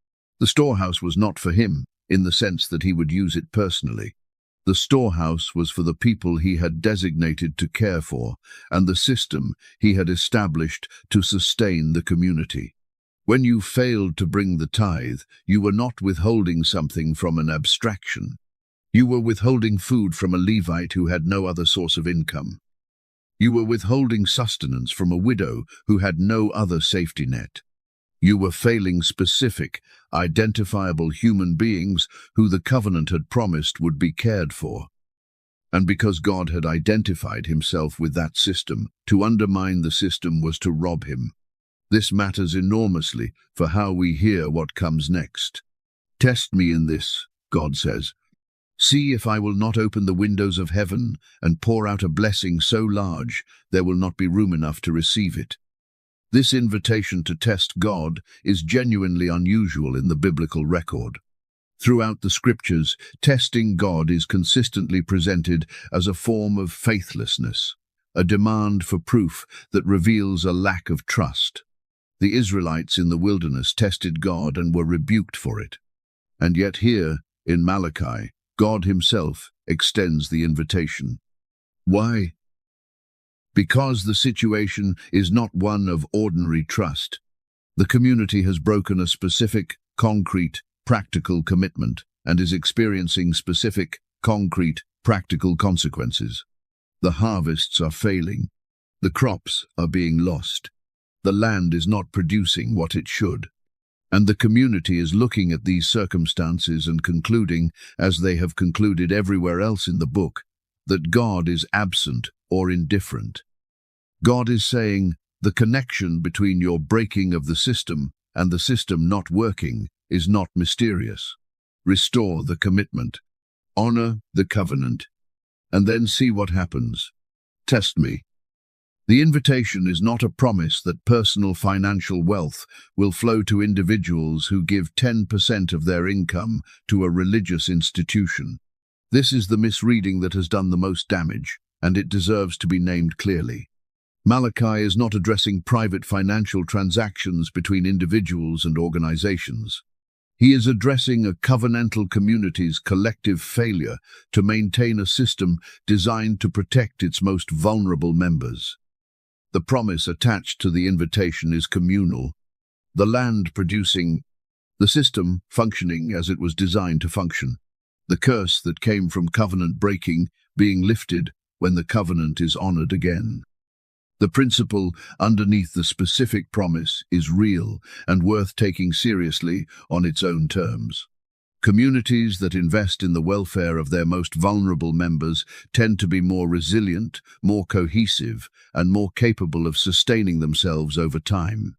The storehouse was not for him, in the sense that he would use it personally. The storehouse was for the people he had designated to care for, and the system he had established to sustain the community. When you failed to bring the tithe, you were not withholding something from an abstraction. You were withholding food from a Levite who had no other source of income. You were withholding sustenance from a widow who had no other safety net. You were failing specific, identifiable human beings who the covenant had promised would be cared for. And because God had identified himself with that system, to undermine the system was to rob him. This matters enormously for how we hear what comes next. Test me in this, God says. See if I will not open the windows of heaven and pour out a blessing so large there will not be room enough to receive it. This invitation to test God is genuinely unusual in the biblical record. Throughout the scriptures, testing God is consistently presented as a form of faithlessness, a demand for proof that reveals a lack of trust. The Israelites in the wilderness tested God and were rebuked for it. And yet here, in Malachi, God himself extends the invitation. Why? Because the situation is not one of ordinary trust. The community has broken a specific, concrete, practical commitment and is experiencing specific, concrete, practical consequences. The harvests are failing. The crops are being lost. The land is not producing what it should. And the community is looking at these circumstances and concluding, as they have concluded everywhere else in the book, that God is absent or indifferent. God is saying, the connection between your breaking of the system and the system not working is not mysterious. Restore the commitment. Honor the covenant. And then see what happens. Test me. The invitation is not a promise that personal financial wealth will flow to individuals who give 10% of their income to a religious institution. This is the misreading that has done the most damage, and it deserves to be named clearly. Malachi is not addressing private financial transactions between individuals and organizations. He is addressing a covenantal community's collective failure to maintain a system designed to protect its most vulnerable members. The promise attached to the invitation is communal, the land producing, the system functioning as it was designed to function, the curse that came from covenant breaking being lifted when the covenant is honored again. The principle underneath the specific promise is real and worth taking seriously on its own terms. Communities that invest in the welfare of their most vulnerable members tend to be more resilient, more cohesive, and more capable of sustaining themselves over time.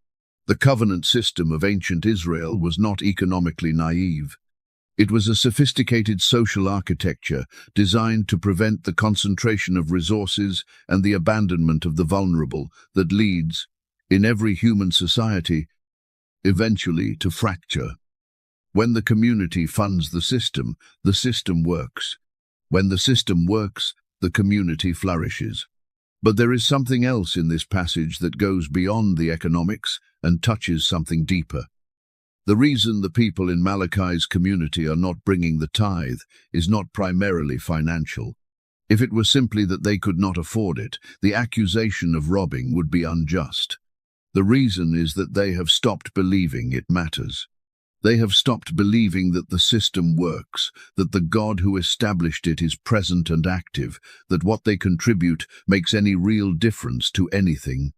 The covenant system of ancient Israel was not economically naive. It was a sophisticated social architecture designed to prevent the concentration of resources and the abandonment of the vulnerable that leads, in every human society, eventually to fracture. When the community funds the system works. When the system works, the community flourishes. But there is something else in this passage that goes beyond the economics and touches something deeper. The reason the people in Malachi's community are not bringing the tithe is not primarily financial. If it were simply that they could not afford it, the accusation of robbing would be unjust. The reason is that they have stopped believing it matters. They have stopped believing that the system works, that the God who established it is present and active, that what they contribute makes any real difference to anything.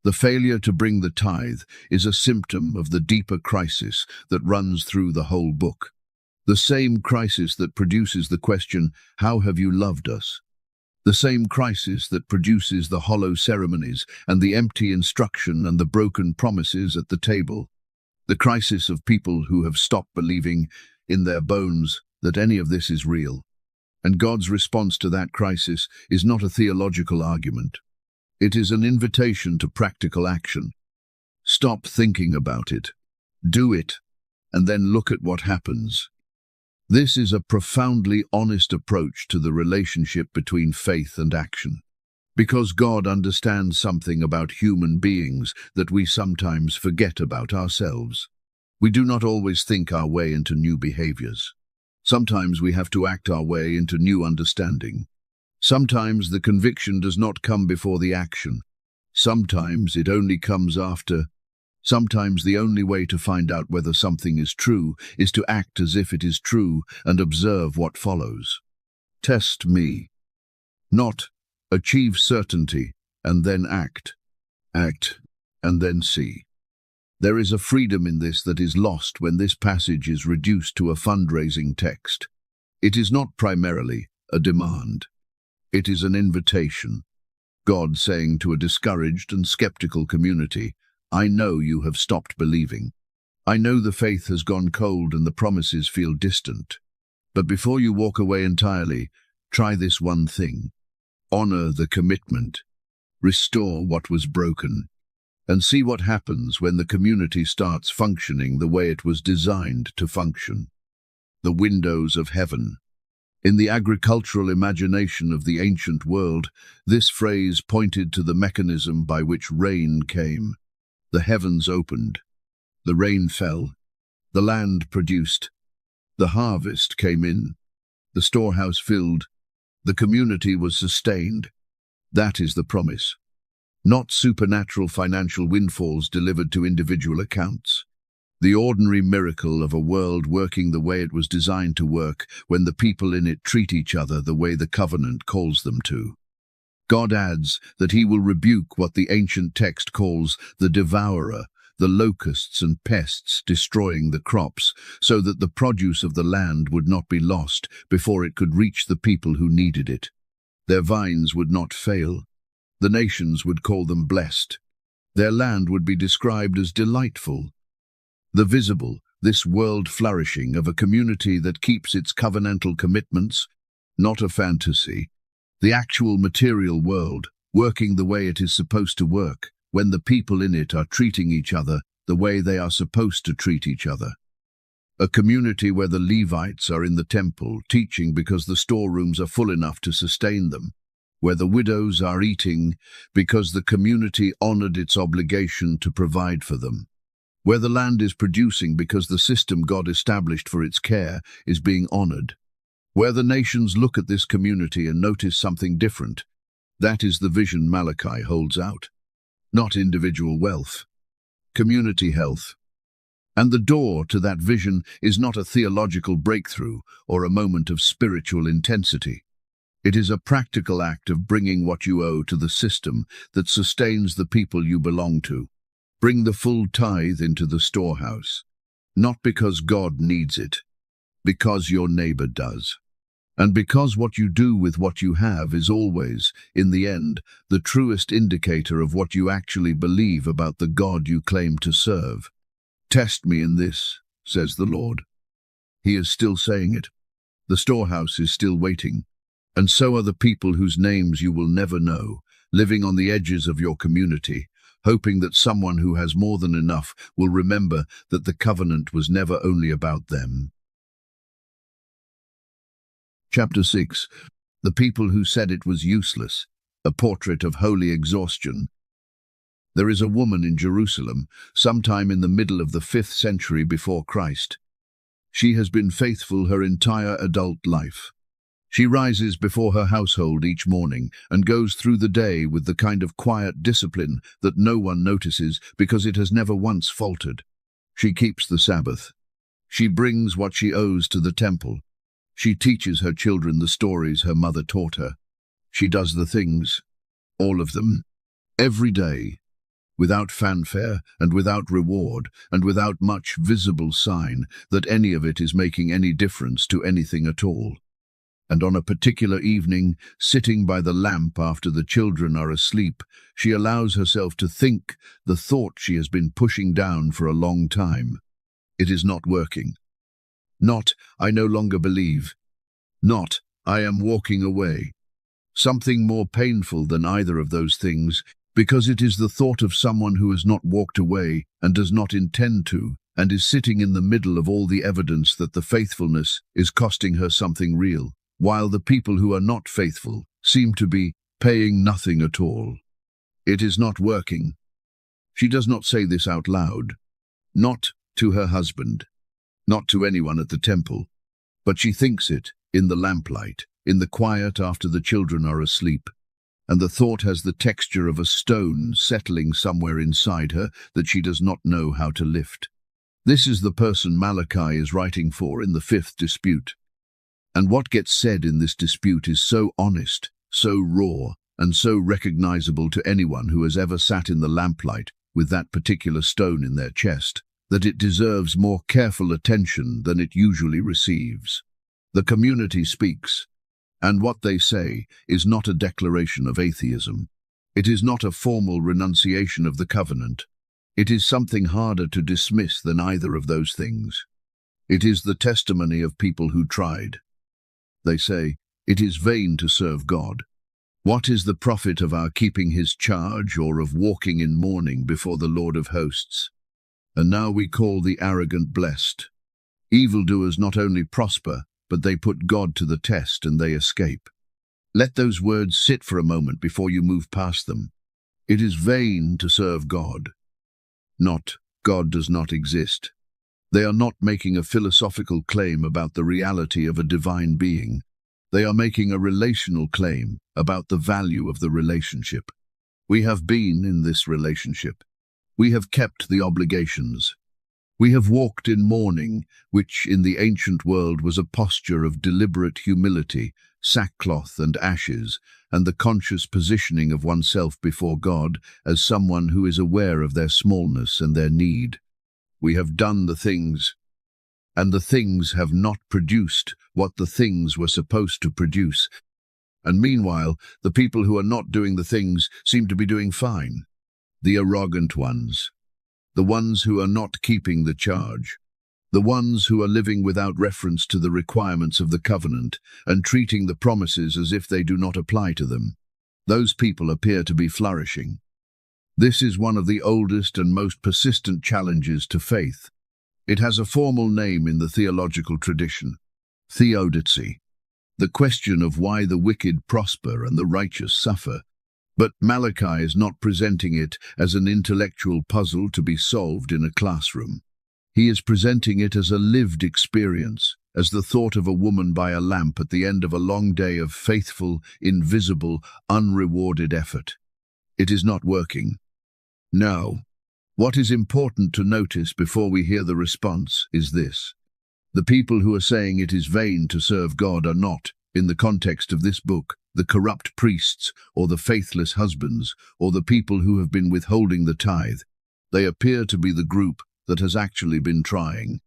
The failure to bring the tithe is a symptom of the deeper crisis that runs through the whole book. The same crisis that produces the question, "How have you loved us?" The same crisis that produces the hollow ceremonies and the empty instruction and the broken promises at the table. The crisis of people who have stopped believing in their bones that any of this is real. And God's response to that crisis is not a theological argument. It is an invitation to practical action. Stop thinking about it. Do it, and then look at what happens. This is a profoundly honest approach to the relationship between faith and action. Because God understands something about human beings that we sometimes forget about ourselves. We do not always think our way into new behaviors. Sometimes we have to act our way into new understanding. Sometimes the conviction does not come before the action. Sometimes it only comes after. Sometimes the only way to find out whether something is true is to act as if it is true and observe what follows. Test me. Not achieve certainty and then act. Act and then see. There is a freedom in this that is lost when this passage is reduced to a fundraising text. It is not primarily a demand. It is an invitation. God saying to a discouraged and skeptical community, "I know you have stopped believing. I know the faith has gone cold and the promises feel distant. But before you walk away entirely, try this one thing. Honor the commitment. Restore what was broken. And see what happens when the community starts functioning the way it was designed to function." The windows of heaven. In the agricultural imagination of the ancient world, this phrase pointed to the mechanism by which rain came. The heavens opened. The rain fell. The land produced. The harvest came in. The storehouse filled. The community was sustained. That is the promise. Not supernatural financial windfalls delivered to individual accounts. The ordinary miracle of a world working the way it was designed to work when the people in it treat each other the way the covenant calls them to. God adds that he will rebuke what the ancient text calls the devourer, the locusts and pests destroying the crops, so that the produce of the land would not be lost before it could reach the people who needed it. Their vines would not fail. The nations would call them blessed. Their land would be described as delightful. The visible, this world flourishing of a community that keeps its covenantal commitments, not a fantasy. The actual material world, working the way it is supposed to work, when the people in it are treating each other the way they are supposed to treat each other. A community where the Levites are in the temple, teaching because the storerooms are full enough to sustain them, where the widows are eating because the community honored its obligation to provide for them, where the land is producing because the system God established for its care is being honored, where the nations look at this community and notice something different. That is the vision Malachi holds out. Not individual wealth, community health. And the door to that vision is not a theological breakthrough or a moment of spiritual intensity. It is a practical act of bringing what you owe to the system that sustains the people you belong to. Bring the full tithe into the storehouse, not because God needs it, because your neighbor does. And because what you do with what you have is always, in the end, the truest indicator of what you actually believe about the God you claim to serve. Test me in this, says the Lord. He is still saying it. The storehouse is still waiting. And so are the people whose names you will never know, living on the edges of your community, hoping that someone who has more than enough will remember that the covenant was never only about them. Chapter 6. The people who said it was useless, a portrait of holy exhaustion. There is a woman in Jerusalem, sometime in the middle of the 5th century before Christ. She has been faithful her entire adult life. She rises before her household each morning and goes through the day with the kind of quiet discipline that no one notices because it has never once faltered. She keeps the Sabbath. She brings what she owes to the temple. She teaches her children the stories her mother taught her. She does the things, all of them, every day, without fanfare and without reward and without much visible sign that any of it is making any difference to anything at all. And on a particular evening, sitting by the lamp after the children are asleep, she allows herself to think the thought she has been pushing down for a long time. It is not working. Not, I no longer believe. Not, I am walking away. Something more painful than either of those things, because it is the thought of someone who has not walked away and does not intend to, and is sitting in the middle of all the evidence that the faithfulness is costing her something real, while the people who are not faithful seem to be paying nothing at all. It is not working. She does not say this out loud. Not to her husband. Not to anyone at the temple, but she thinks it in the lamplight, in the quiet after the children are asleep, and the thought has the texture of a stone settling somewhere inside her that she does not know how to lift. This is the person Malachi is writing for in the 5th dispute. And what gets said in this dispute is so honest, so raw, and so recognizable to anyone who has ever sat in the lamplight with that particular stone in their chest, that it deserves more careful attention than it usually receives. The community speaks, and what they say is not a declaration of atheism. It is not a formal renunciation of the covenant. It is something harder to dismiss than either of those things. It is the testimony of people who tried. They say, it is vain to serve God. What is the profit of our keeping his charge or of walking in mourning before the Lord of hosts? And now we call the arrogant blessed. Evildoers not only prosper, but they put God to the test and they escape. Let those words sit for a moment before you move past them. It is vain to serve God. Not, God does not exist. They are not making a philosophical claim about the reality of a divine being. They are making a relational claim about the value of the relationship. We have been in this relationship. We have kept the obligations. We have walked in mourning, which in the ancient world was a posture of deliberate humility, sackcloth and ashes, and the conscious positioning of oneself before God as someone who is aware of their smallness and their need. We have done the things, and the things have not produced what the things were supposed to produce. And meanwhile, the people who are not doing the things seem to be doing fine. The arrogant ones, the ones who are not keeping the charge, the ones who are living without reference to the requirements of the covenant and treating the promises as if they do not apply to them. Those people appear to be flourishing. This is one of the oldest and most persistent challenges to faith. It has a formal name in the theological tradition, theodicy, the question of why the wicked prosper and the righteous suffer. But Malachi is not presenting it as an intellectual puzzle to be solved in a classroom. He is presenting it as a lived experience, as the thought of a woman by a lamp at the end of a long day of faithful, invisible, unrewarded effort. It is not working. No. What is important to notice before we hear the response is this. The people who are saying it is vain to serve God are not, In the context of this book, the corrupt priests, or the faithless husbands, or the people who have been withholding the tithe, they appear to be the group that has actually been trying.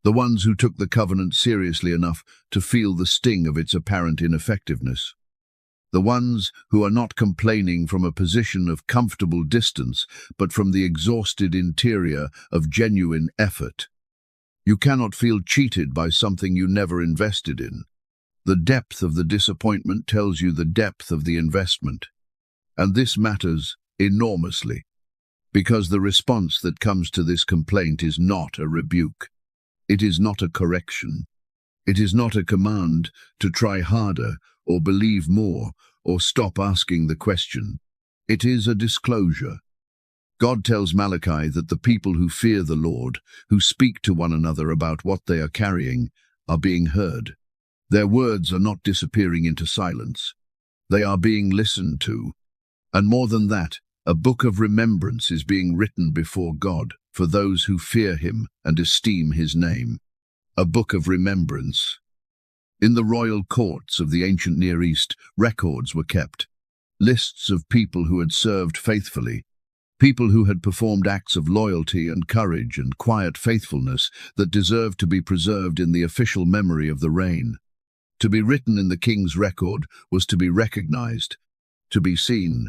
The ones who took the covenant seriously enough to feel the sting of its apparent ineffectiveness. The ones who are not complaining from a position of comfortable distance, but from the exhausted interior of genuine effort. You cannot feel cheated by something you never invested in. The depth of the disappointment tells you the depth of the investment. And this matters enormously, because the response that comes to this complaint is not a rebuke. It is not a correction. It is not a command to try harder or believe more or stop asking the question. It is a disclosure. God tells Malachi that the people who fear the Lord, who speak to one another about what they are carrying, are being heard. Their words are not disappearing into silence. They are being listened to. And more than that, a book of remembrance is being written before God for those who fear him and esteem his name. A book of remembrance. In the royal courts of the ancient Near East, records were kept. Lists of people who had served faithfully, people who had performed acts of loyalty and courage and quiet faithfulness that deserved to be preserved in the official memory of the reign. To be written in the king's record was to be recognized, to be seen,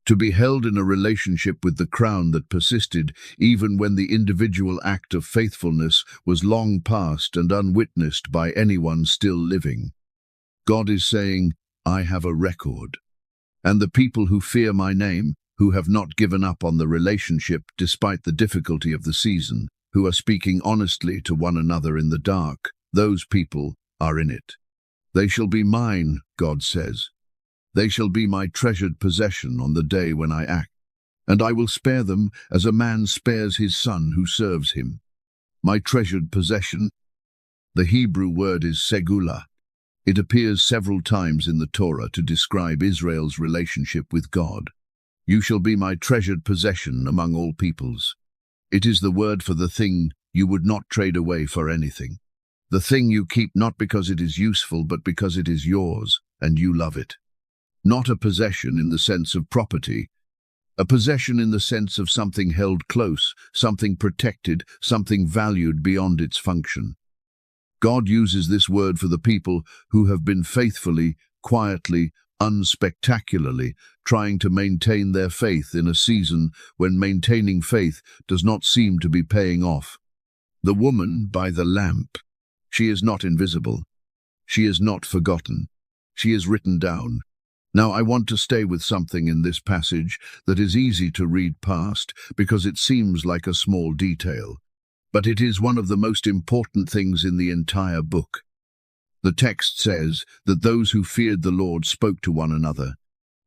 to be held in a relationship with the crown that persisted even when the individual act of faithfulness was long past and unwitnessed by anyone still living. God is saying, I have a record. And the people who fear my name, who have not given up on the relationship despite the difficulty of the season, who are speaking honestly to one another in the dark, those people are in it. They shall be mine, God says. They shall be my treasured possession on the day when I act, and I will spare them as a man spares his son who serves him. My treasured possession. The Hebrew word is segula. It appears several times in the Torah to describe Israel's relationship with God. You shall be my treasured possession among all peoples. It is the word for the thing you would not trade away for anything. The thing you keep not because it is useful, but because it is yours, and you love it. Not a possession in the sense of property, a possession in the sense of something held close, something protected, something valued beyond its function. God uses this word for the people who have been faithfully, quietly, unspectacularly trying to maintain their faith in a season when maintaining faith does not seem to be paying off. The woman by the lamp. She is not invisible. She is not forgotten. She is written down. Now I want to stay with something in this passage that is easy to read past because it seems like a small detail. But it is one of the most important things in the entire book. The text says that those who feared the Lord spoke to one another,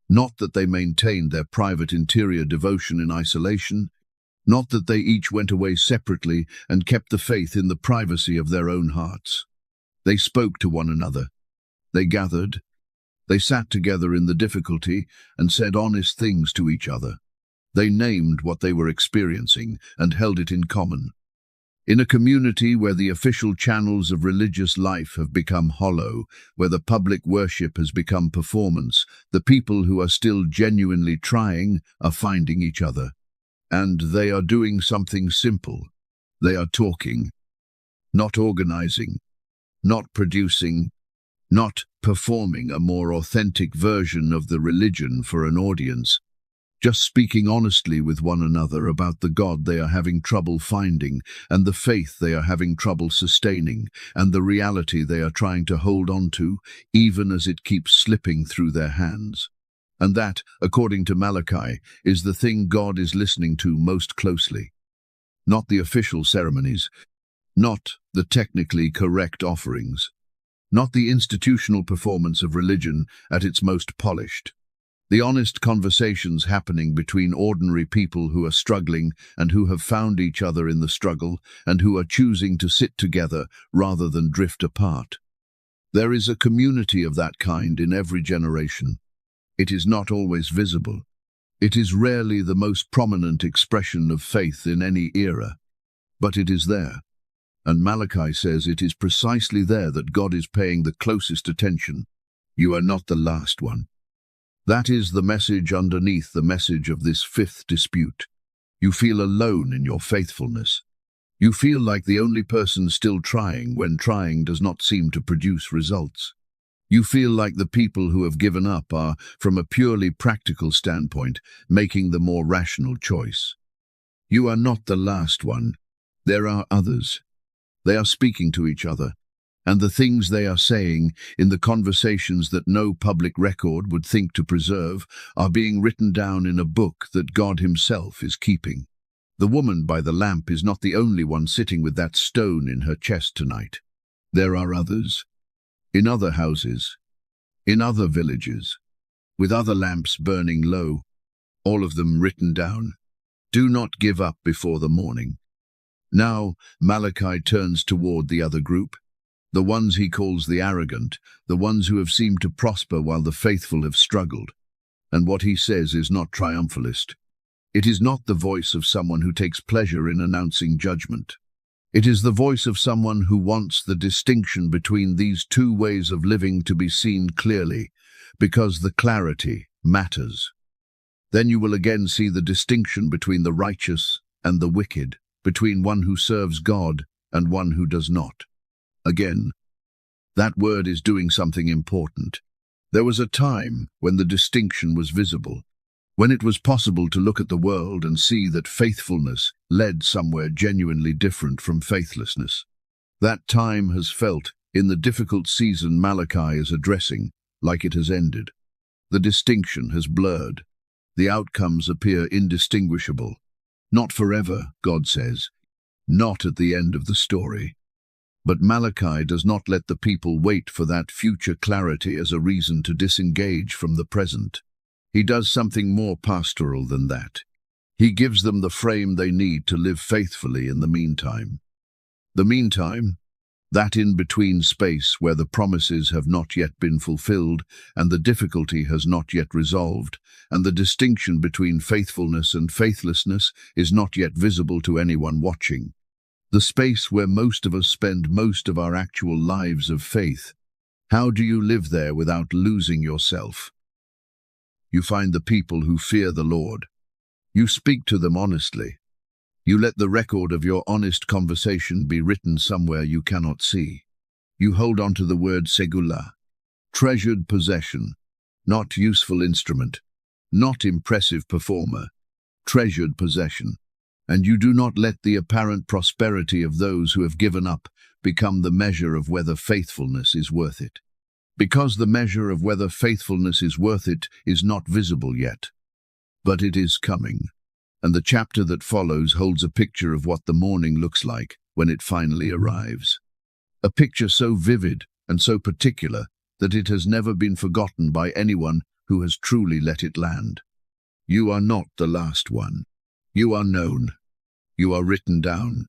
not that they maintained their private interior devotion in isolation, not that they each went away separately and kept the faith in the privacy of their own hearts. They spoke to one another. They gathered. They sat together in the difficulty and said honest things to each other. They named what they were experiencing and held it in common. In a community where the official channels of religious life have become hollow, where the public worship has become performance, the people who are still genuinely trying are finding each other. And they are doing something simple. They are talking, not organizing, not producing, not performing a more authentic version of the religion for an audience, just speaking honestly with one another about the God they are having trouble finding, and the faith they are having trouble sustaining, and the reality they are trying to hold on to, even as it keeps slipping through their hands. And that, according to Malachi, is the thing God is listening to most closely. Not the official ceremonies, not the technically correct offerings, not the institutional performance of religion at its most polished. The honest conversations happening between ordinary people who are struggling and who have found each other in the struggle and who are choosing to sit together rather than drift apart. There is a community of that kind in every generation. It is not always visible. It is rarely the most prominent expression of faith in any era, but it is there. And Malachi says it is precisely there that God is paying the closest attention. You are not the last one. That is the message underneath the message of this fifth dispute. You feel alone in your faithfulness. You feel like the only person still trying when trying does not seem to produce results. You feel like the people who have given up are, from a purely practical standpoint, making the more rational choice. You are not the last one. There are others. They are speaking to each other, and the things they are saying, in the conversations that no public record would think to preserve, are being written down in a book that God Himself is keeping. The woman by the lamp is not the only one sitting with that stone in her chest tonight. There are others, in other houses, in other villages, with other lamps burning low, all of them written down. Do not give up before the morning. Now Malachi turns toward the other group, the ones he calls the arrogant, the ones who have seemed to prosper while the faithful have struggled. And what he says is not triumphalist. It is not the voice of someone who takes pleasure in announcing judgment. It is the voice of someone who wants the distinction between these two ways of living to be seen clearly, because the clarity matters. Then you will again see the distinction between the righteous and the wicked, between one who serves God and one who does not. Again, that word is doing something important. There was a time when the distinction was visible, when it was possible to look at the world and see that faithfulness led somewhere genuinely different from faithlessness. That time has felt, in the difficult season Malachi is addressing, like it has ended. The distinction has blurred. The outcomes appear indistinguishable. Not forever, God says. Not at the end of the story. But Malachi does not let the people wait for that future clarity as a reason to disengage from the present. He does something more pastoral than that. He gives them the frame they need to live faithfully in the meantime. The meantime, that in-between space where the promises have not yet been fulfilled and the difficulty has not yet resolved, and the distinction between faithfulness and faithlessness is not yet visible to anyone watching. The space where most of us spend most of our actual lives of faith. How do you live there without losing yourself? You find the people who fear the Lord. You speak to them honestly. You let the record of your honest conversation be written somewhere you cannot see. You hold on to the word segula, treasured possession, not useful instrument, not impressive performer, treasured possession. And you do not let the apparent prosperity of those who have given up become the measure of whether faithfulness is worth it. Because the measure of whether faithfulness is worth it is not visible yet. But it is coming, and the chapter that follows holds a picture of what the morning looks like when it finally arrives. A picture so vivid and so particular that it has never been forgotten by anyone who has truly let it land. You are not the last one. You are known. You are written down.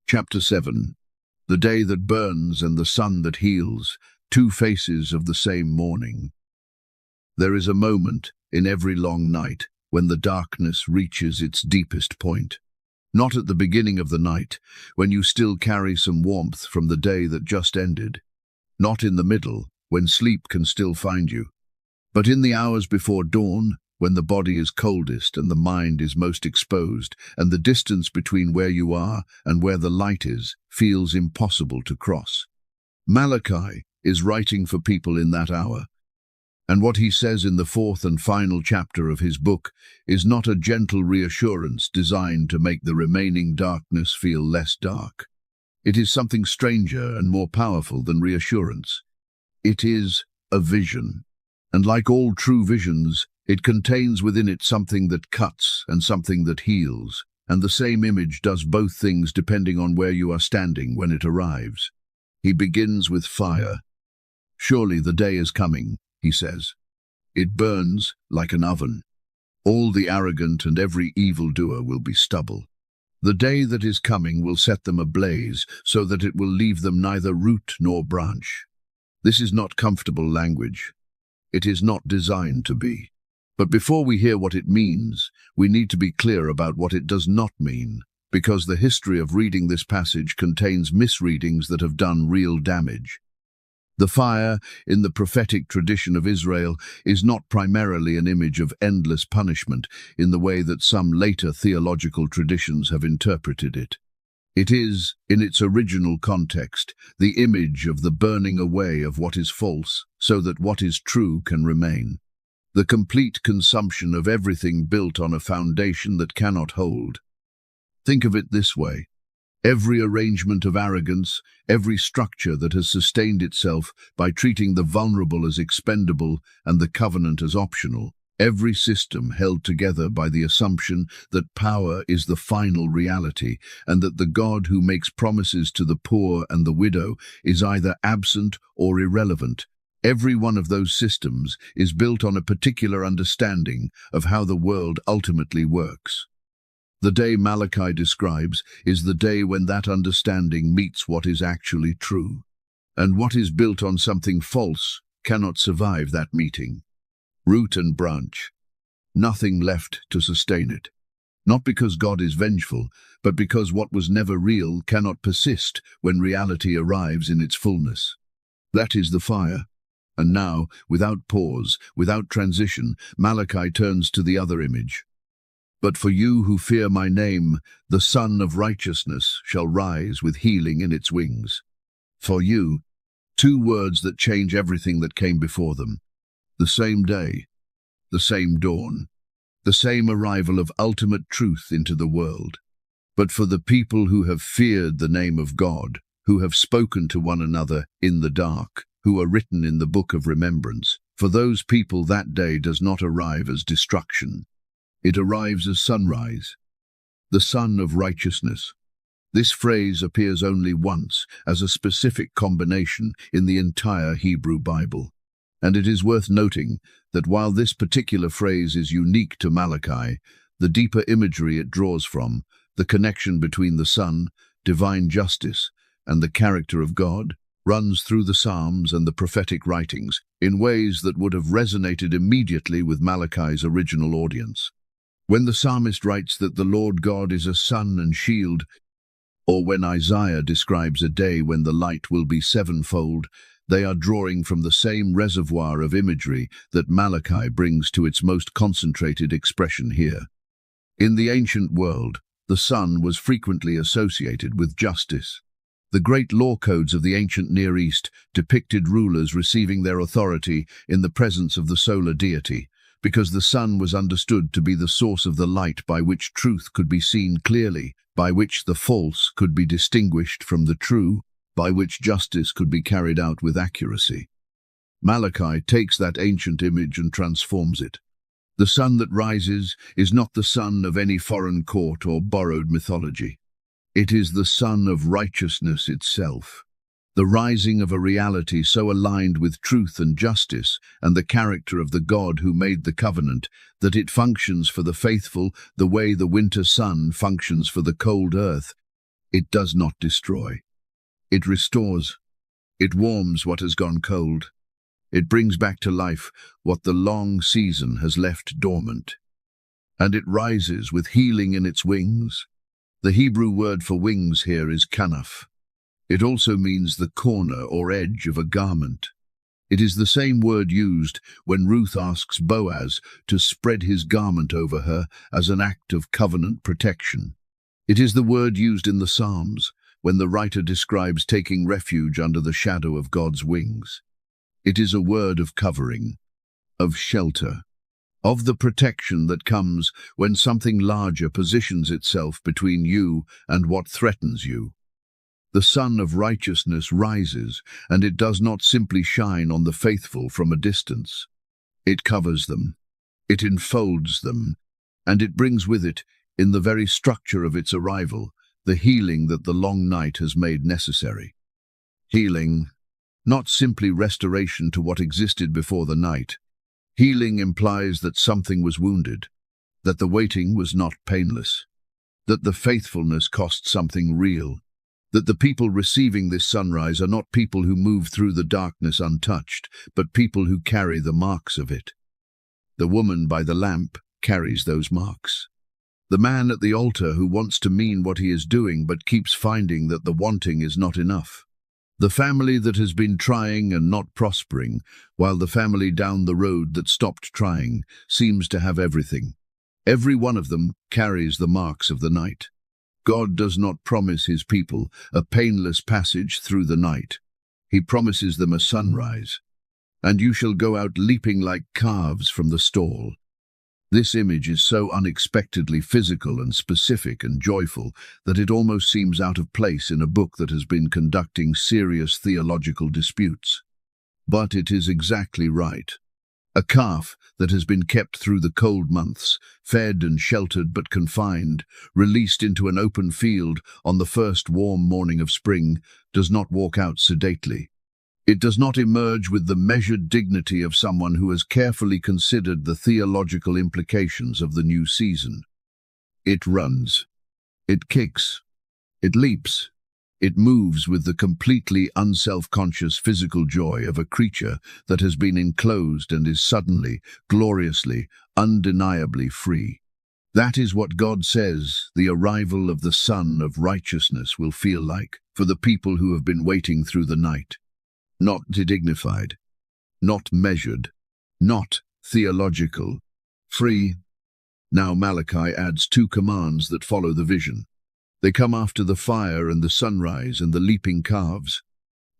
Chapter 7. The day that burns and the sun that heals, two faces of the same morning. There is a moment in every long night when the darkness reaches its deepest point. Not at the beginning of the night, when you still carry some warmth from the day that just ended. Not in the middle, when sleep can still find you. But in the hours before dawn, when the body is coldest and the mind is most exposed, and the distance between where you are and where the light is feels impossible to cross. Malachi is writing for people in that hour. And what he says in the fourth and final chapter of his book is not a gentle reassurance designed to make the remaining darkness feel less dark. It is something stranger and more powerful than reassurance. It is a vision. And like all true visions, it contains within it something that cuts and something that heals, and the same image does both things depending on where you are standing when it arrives. He begins with fire. Surely the day is coming, he says. It burns like an oven. All the arrogant and every evildoer will be stubble. The day that is coming will set them ablaze, so that it will leave them neither root nor branch. This is not comfortable language. It is not designed to be. But before we hear what it means, we need to be clear about what it does not mean, because the history of reading this passage contains misreadings that have done real damage. The fire, in the prophetic tradition of Israel, is not primarily an image of endless punishment in the way that some later theological traditions have interpreted it. It is, in its original context, the image of the burning away of what is false so that what is true can remain. The complete consumption of everything built on a foundation that cannot hold. Think of it this way. Every arrangement of arrogance, every structure that has sustained itself by treating the vulnerable as expendable and the covenant as optional, every system held together by the assumption that power is the final reality and that the God who makes promises to the poor and the widow is either absent or irrelevant. Every one of those systems is built on a particular understanding of how the world ultimately works. The day Malachi describes is the day when that understanding meets what is actually true, and what is built on something false cannot survive that meeting. Root and branch. Nothing left to sustain it. Not because God is vengeful, but because what was never real cannot persist when reality arrives in its fullness. That is the fire. And now, without pause, without transition, Malachi turns to the other image. But for you who fear my name, the Sun of Righteousness shall rise with healing in its wings. For you, two words that change everything that came before them. The same day, the same dawn, the same arrival of ultimate truth into the world. But for the people who have feared the name of God, who have spoken to one another in the dark, who are written in the book of remembrance, for those people that day does not arrive as destruction. It arrives as sunrise, the sun of righteousness. This phrase appears only once as a specific combination in the entire Hebrew Bible. And it is worth noting that while this particular phrase is unique to Malachi, the deeper imagery it draws from, the connection between the sun, divine justice, and the character of God, runs through the Psalms and the prophetic writings in ways that would have resonated immediately with Malachi's original audience. When the psalmist writes that the Lord God is a sun and shield, or when Isaiah describes a day when the light will be sevenfold, they are drawing from the same reservoir of imagery that Malachi brings to its most concentrated expression here. In the ancient world, the sun was frequently associated with justice. The great law codes of the ancient Near East depicted rulers receiving their authority in the presence of the solar deity, because the sun was understood to be the source of the light by which truth could be seen clearly, by which the false could be distinguished from the true, by which justice could be carried out with accuracy. Malachi takes that ancient image and transforms it. The sun that rises is not the sun of any foreign court or borrowed mythology. It is the sun of righteousness itself. The rising of a reality so aligned with truth and justice and the character of the God who made the covenant that it functions for the faithful the way the winter sun functions for the cold earth. It does not destroy. It restores. It warms what has gone cold. It brings back to life what the long season has left dormant. And it rises with healing in its wings. The Hebrew word for wings here is kanaf. It also means the corner or edge of a garment. It is the same word used when Ruth asks Boaz to spread his garment over her as an act of covenant protection. It is the word used in the Psalms when the writer describes taking refuge under the shadow of God's wings. It is a word of covering, of shelter, of the protection that comes when something larger positions itself between you and what threatens you. The sun of righteousness rises, and it does not simply shine on the faithful from a distance. It covers them, it enfolds them, and it brings with it, in the very structure of its arrival, the healing that the long night has made necessary. Healing, not simply restoration to what existed before the night. Healing implies that something was wounded, that the waiting was not painless, that the faithfulness cost something real, that the people receiving this sunrise are not people who move through the darkness untouched, but people who carry the marks of it. The woman by the lamp carries those marks. The man at the altar who wants to mean what he is doing but keeps finding that the wanting is not enough. The family that has been trying and not prospering, while the family down the road that stopped trying seems to have everything. Every one of them carries the marks of the night. God does not promise his people a painless passage through the night. He promises them a sunrise. And you shall go out leaping like calves from the stall. This image is so unexpectedly physical and specific and joyful that it almost seems out of place in a book that has been conducting serious theological disputes. But it is exactly right. A calf that has been kept through the cold months, fed and sheltered but confined, released into an open field on the first warm morning of spring, does not walk out sedately. It does not emerge with the measured dignity of someone who has carefully considered the theological implications of the new season. It runs. It kicks. It leaps. It moves with the completely unself-conscious physical joy of a creature that has been enclosed and is suddenly, gloriously, undeniably free. That is what God says the arrival of the Son of Righteousness will feel like for the people who have been waiting through the night. Not dignified, not measured, not theological, free. Now Malachi adds two commands that follow the vision. They come after the fire and the sunrise and the leaping calves,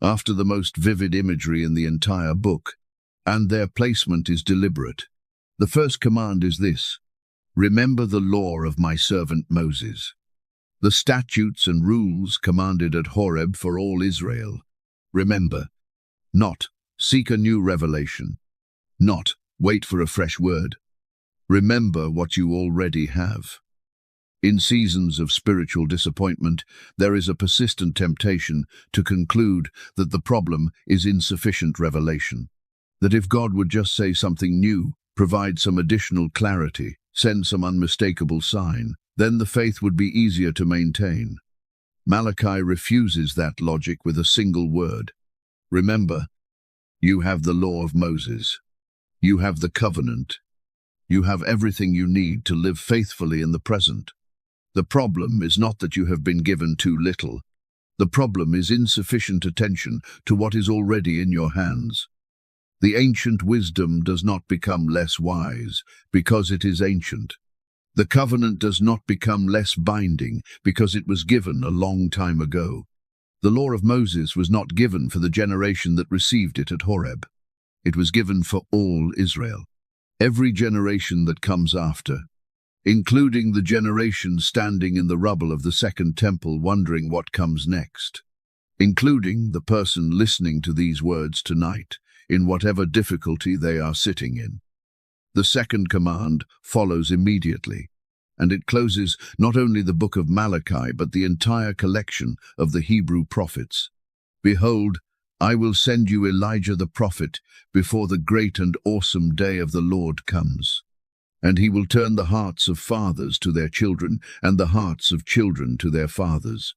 after the most vivid imagery in the entire book, and their placement is deliberate. The first command is this: remember the law of my servant Moses. The statutes and rules commanded at Horeb for all Israel. Remember. Not seek a new revelation. Not wait for a fresh word. Remember what you already have. In seasons of spiritual disappointment, there is a persistent temptation to conclude that the problem is insufficient revelation. That if God would just say something new, provide some additional clarity, send some unmistakable sign, then the faith would be easier to maintain. Malachi refuses that logic with a single word. Remember, you have the law of Moses. You have the covenant. You have everything you need to live faithfully in the present. The problem is not that you have been given too little. The problem is insufficient attention to what is already in your hands. The ancient wisdom does not become less wise because it is ancient. The covenant does not become less binding because it was given a long time ago. The law of Moses was not given for the generation that received it at Horeb. It was given for all Israel. Every generation that comes after, including the generation standing in the rubble of the Second Temple wondering what comes next, including the person listening to these words tonight, in whatever difficulty they are sitting in. The second command follows immediately, and it closes not only the Book of Malachi but the entire collection of the Hebrew prophets. Behold, I will send you Elijah the prophet before the great and awesome day of the Lord comes. And he will turn the hearts of fathers to their children and the hearts of children to their fathers.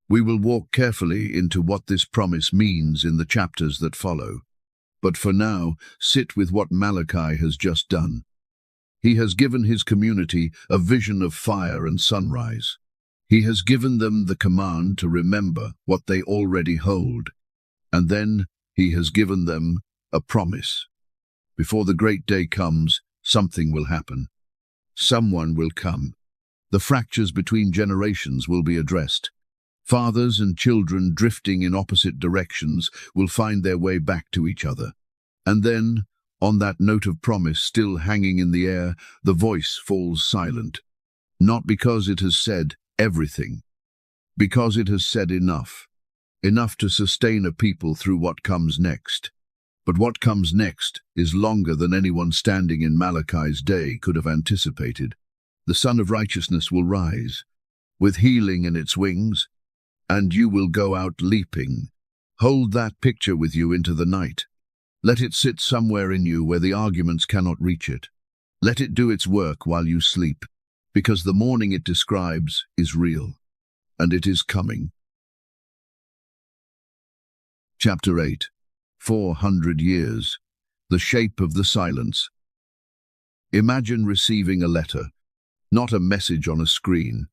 We will walk carefully into what this promise means in the chapters that follow. But for now, sit with what Malachi has just done. He has given his community a vision of fire and sunrise. He has given them the command to remember what they already hold. And then he has given them a promise. Before the great day comes, something will happen. Someone will come. The fractures between generations will be addressed. Fathers and children drifting in opposite directions will find their way back to each other. And then, on that note of promise still hanging in the air, the voice falls silent. Not because it has said everything, because it has said enough. Enough to sustain a people through what comes next. But what comes next is longer than anyone standing in Malachi's day could have anticipated. The Son of Righteousness will rise, with healing in its wings, and you will go out leaping. Hold that picture with you into the night. Let it sit somewhere in you where the arguments cannot reach it. Let it do its work while you sleep, because the morning it describes is real, and it is coming. Chapter 8. 400 years. The shape of the silence. Imagine receiving a letter, not a message on a screen.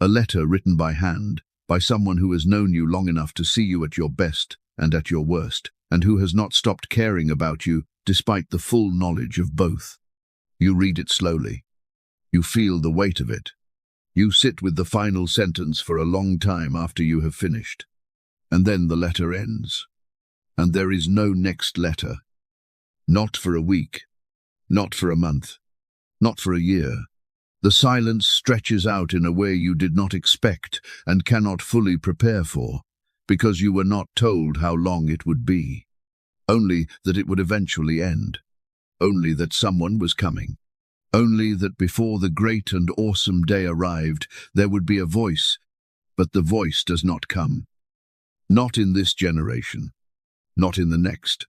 A letter written by hand, by someone who has known you long enough to see you at your best and at your worst, and who has not stopped caring about you despite the full knowledge of both. You read it slowly. You feel the weight of it. You sit with the final sentence for a long time after you have finished. And then the letter ends. And there is no next letter. Not for a week. Not for a month. Not for a year. The silence stretches out in a way you did not expect and cannot fully prepare for, because you were not told how long it would be. Only that it would eventually end. Only that someone was coming. Only that before the great and awesome day arrived, there would be a voice, but the voice does not come. Not in this generation. Not in the next.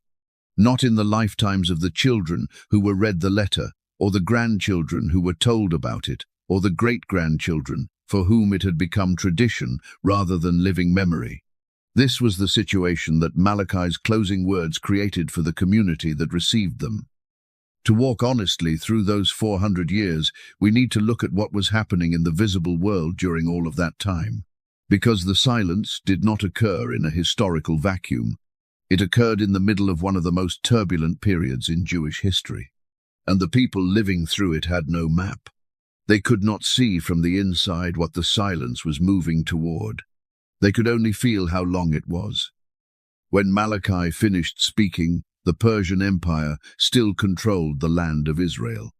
Not in the lifetimes of the children who were read the letter, or the grandchildren who were told about it, or the great-grandchildren for whom it had become tradition rather than living memory. This was the situation that Malachi's closing words created for the community that received them. To walk honestly through those 400 years, we need to look at what was happening in the visible world during all of that time. Because the silence did not occur in a historical vacuum. It occurred in the middle of one of the most turbulent periods in Jewish history. And the people living through it had no map. They could not see from the inside what the silence was moving toward. They could only feel how long it was. When Malachi finished speaking, the Persian Empire still controlled the land of Israel.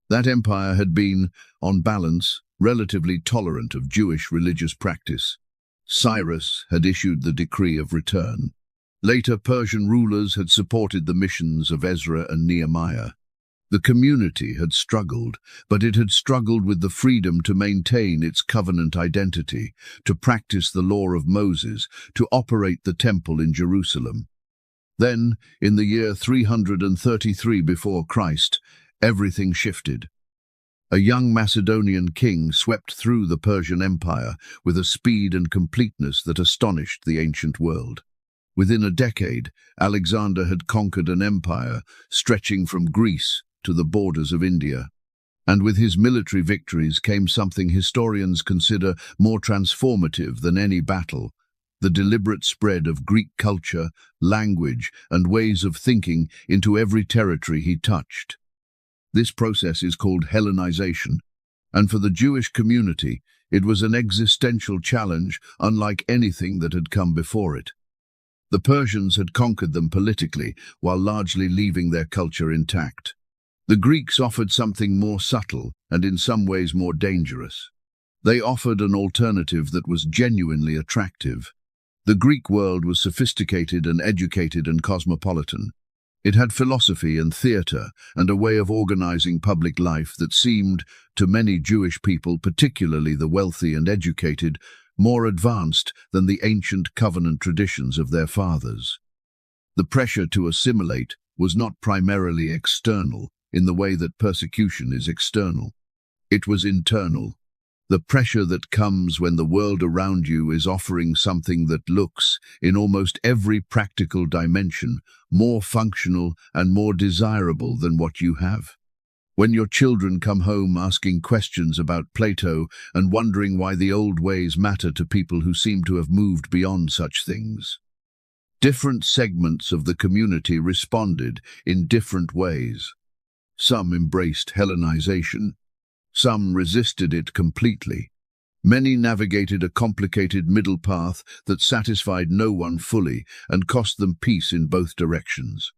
That empire had been, on balance, relatively tolerant of Jewish religious practice. Cyrus had issued the decree of return. Later Persian rulers had supported the missions of Ezra and Nehemiah. The community had struggled, but it had struggled with the freedom to maintain its covenant identity, to practice the law of Moses, to operate the temple in Jerusalem. Then, in the year 333 before Christ, everything shifted. A young Macedonian king swept through the Persian Empire with a speed and completeness that astonished the ancient world. Within a decade, Alexander had conquered an empire stretching from Greece to the borders of India. And with his military victories came something historians consider more transformative than any battle: the deliberate spread of Greek culture, language, and ways of thinking into every territory he touched. This process is called Hellenization, and for the Jewish community, it was an existential challenge unlike anything that had come before it. The Persians had conquered them politically, while largely leaving their culture intact. The Greeks offered something more subtle and in some ways more dangerous. They offered an alternative that was genuinely attractive. The Greek world was sophisticated and educated and cosmopolitan. It had philosophy and theatre and a way of organizing public life that seemed, to many Jewish people, particularly the wealthy and educated, more advanced than the ancient covenant traditions of their fathers. The pressure to assimilate was not primarily external, in the way that persecution is external. It was internal. The pressure that comes when the world around you is offering something that looks, in almost every practical dimension, more functional and more desirable than what you have. When your children come home asking questions about Plato and wondering why the old ways matter to people who seem to have moved beyond such things. Different segments of the community responded in different ways. Some embraced Hellenization. Some resisted it completely. Many navigated a complicated middle path that satisfied no one fully and cost them peace in both directions.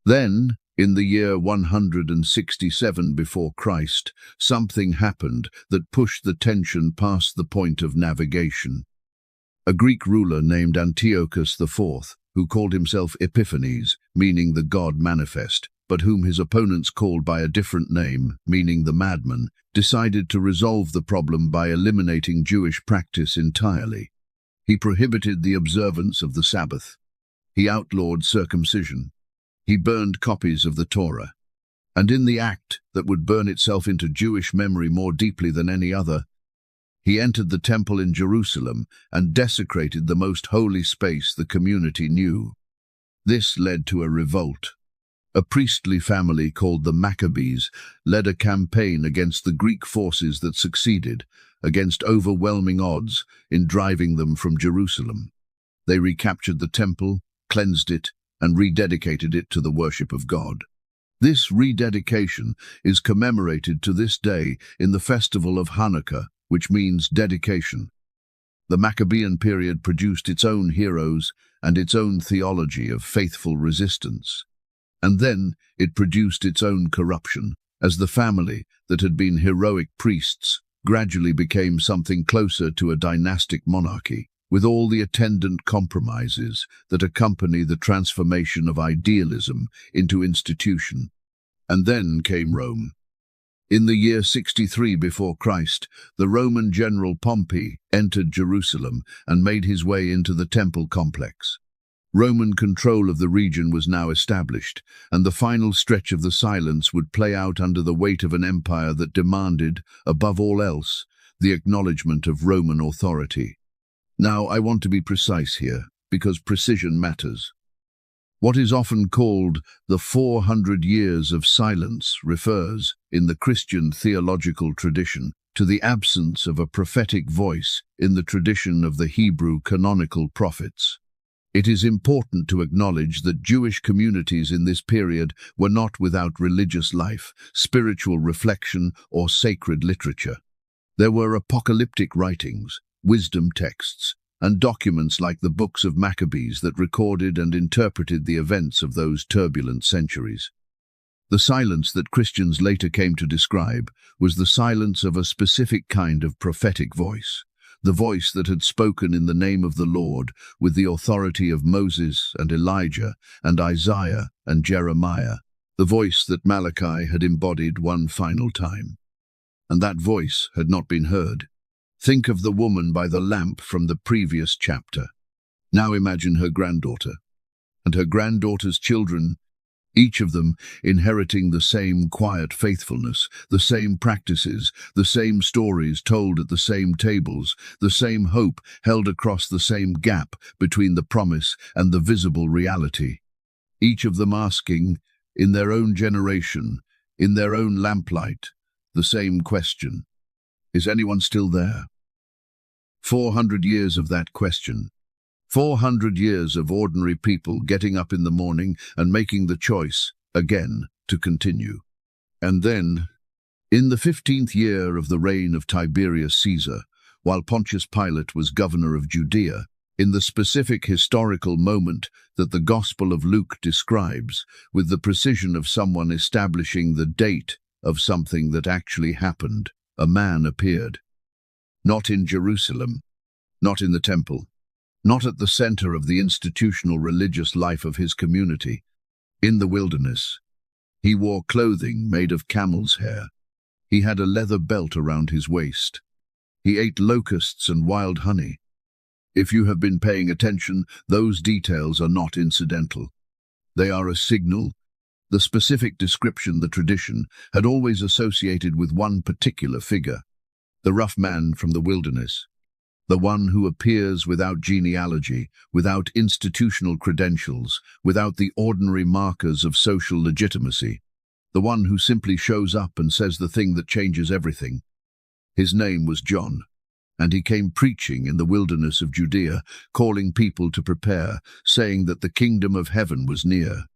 Then, in the year 167 before Christ, something happened that pushed the tension past the point of navigation. A Greek ruler named Antiochus IV, who called himself Epiphanes, meaning the God manifest, but whom his opponents called by a different name, meaning the madman, decided to resolve the problem by eliminating Jewish practice entirely. He prohibited the observance of the Sabbath. He outlawed circumcision. He burned copies of the Torah. And in the act that would burn itself into Jewish memory more deeply than any other, he entered the temple in Jerusalem and desecrated the most holy space the community knew. This led to a revolt. A priestly family called the Maccabees led a campaign against the Greek forces that succeeded, against overwhelming odds, in driving them from Jerusalem. They recaptured the temple, cleansed it, and rededicated it to the worship of God. This rededication is commemorated to this day in the festival of Hanukkah, which means dedication. The Maccabean period produced its own heroes and its own theology of faithful resistance. And then it produced its own corruption, as the family that had been heroic priests gradually became something closer to a dynastic monarchy, with all the attendant compromises that accompany the transformation of idealism into institution. And then came Rome. In the year 63 before Christ, the Roman general Pompey entered Jerusalem and made his way into the temple complex. Roman control of the region was now established, and the final stretch of the silence would play out under the weight of an empire that demanded, above all else, the acknowledgement of Roman authority. Now, I want to be precise here, because precision matters. What is often called the 400 years of silence refers, in the Christian theological tradition, to the absence of a prophetic voice in the tradition of the Hebrew canonical prophets. It is important to acknowledge that Jewish communities in this period were not without religious life, spiritual reflection, or sacred literature. There were apocalyptic writings, wisdom texts, and documents like the Books of Maccabees that recorded and interpreted the events of those turbulent centuries. The silence that Christians later came to describe was the silence of a specific kind of prophetic voice, the voice that had spoken in the name of the Lord with the authority of Moses and Elijah and Isaiah and Jeremiah, the voice that Malachi had embodied one final time. And that voice had not been heard. Think of the woman by the lamp from the previous chapter. Now imagine her granddaughter, and her granddaughter's children, each of them inheriting the same quiet faithfulness, the same practices, the same stories told at the same tables, the same hope held across the same gap between the promise and the visible reality. Each of them asking, in their own generation, in their own lamplight, the same question: is anyone still there? 400 years of that question. 400 years of ordinary people getting up in the morning and making the choice, again, to continue. And then, in the 15th year of the reign of Tiberius Caesar, while Pontius Pilate was governor of Judea, in the specific historical moment that the Gospel of Luke describes, with the precision of someone establishing the date of something that actually happened, a man appeared. Not in Jerusalem, not in the temple, not at the center of the institutional religious life of his community. In the wilderness, he wore clothing made of camel's hair. He had a leather belt around his waist. He ate locusts and wild honey. If you have been paying attention, those details are not incidental. They are a signal. The specific description the tradition had always associated with one particular figure, the rough man from the wilderness, the one who appears without genealogy, without institutional credentials, without the ordinary markers of social legitimacy, the one who simply shows up and says the thing that changes everything. His name was John, and he came preaching in the wilderness of Judea, calling people to prepare, saying that the kingdom of heaven was near.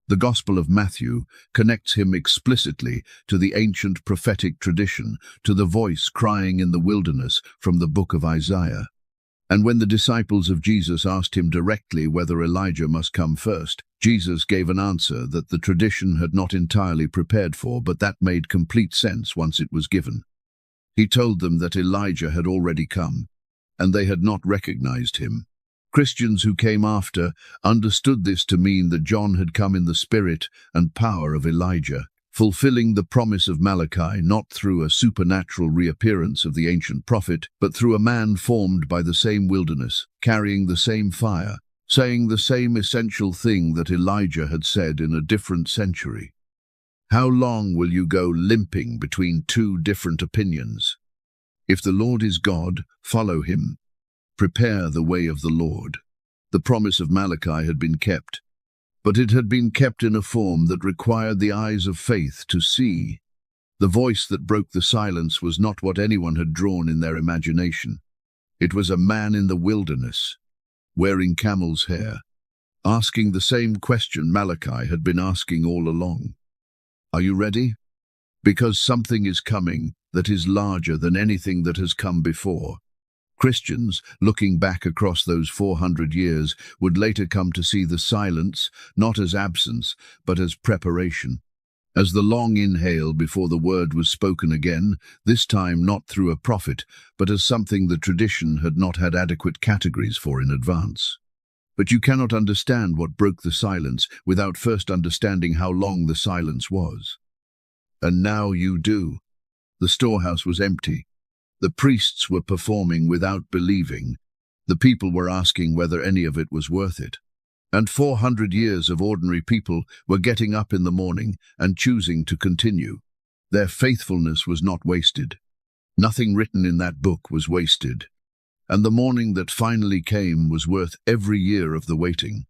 The Gospel of Matthew connects him explicitly to the ancient prophetic tradition, to the voice crying in the wilderness from the book of Isaiah. And when the disciples of Jesus asked him directly whether Elijah must come first, Jesus gave an answer that the tradition had not entirely prepared for, but that made complete sense once it was given. He told them that Elijah had already come, and they had not recognized him. Christians who came after understood this to mean that John had come in the spirit and power of Elijah, fulfilling the promise of Malachi not through a supernatural reappearance of the ancient prophet, but through a man formed by the same wilderness, carrying the same fire, saying the same essential thing that Elijah had said in a different century. How long will you go limping between two different opinions? If the Lord is God, follow him. Prepare the way of the Lord. The promise of Malachi had been kept, but it had been kept in a form that required the eyes of faith to see. The voice that broke the silence was not what anyone had drawn in their imagination. It was a man in the wilderness, wearing camel's hair, asking the same question Malachi had been asking all along. Are you ready? Because something is coming that is larger than anything that has come before. Christians, looking back across those 400 years, would later come to see the silence not as absence, but as preparation. As the long inhale before the word was spoken again, this time not through a prophet, but as something the tradition had not had adequate categories for in advance. But you cannot understand what broke the silence without first understanding how long the silence was. And now you do. The storehouse was empty. The priests were performing without believing. The people were asking whether any of it was worth it. And 400 years of ordinary people were getting up in the morning and choosing to continue. Their faithfulness was not wasted. Nothing written in that book was wasted. And the morning that finally came was worth every year of the waiting.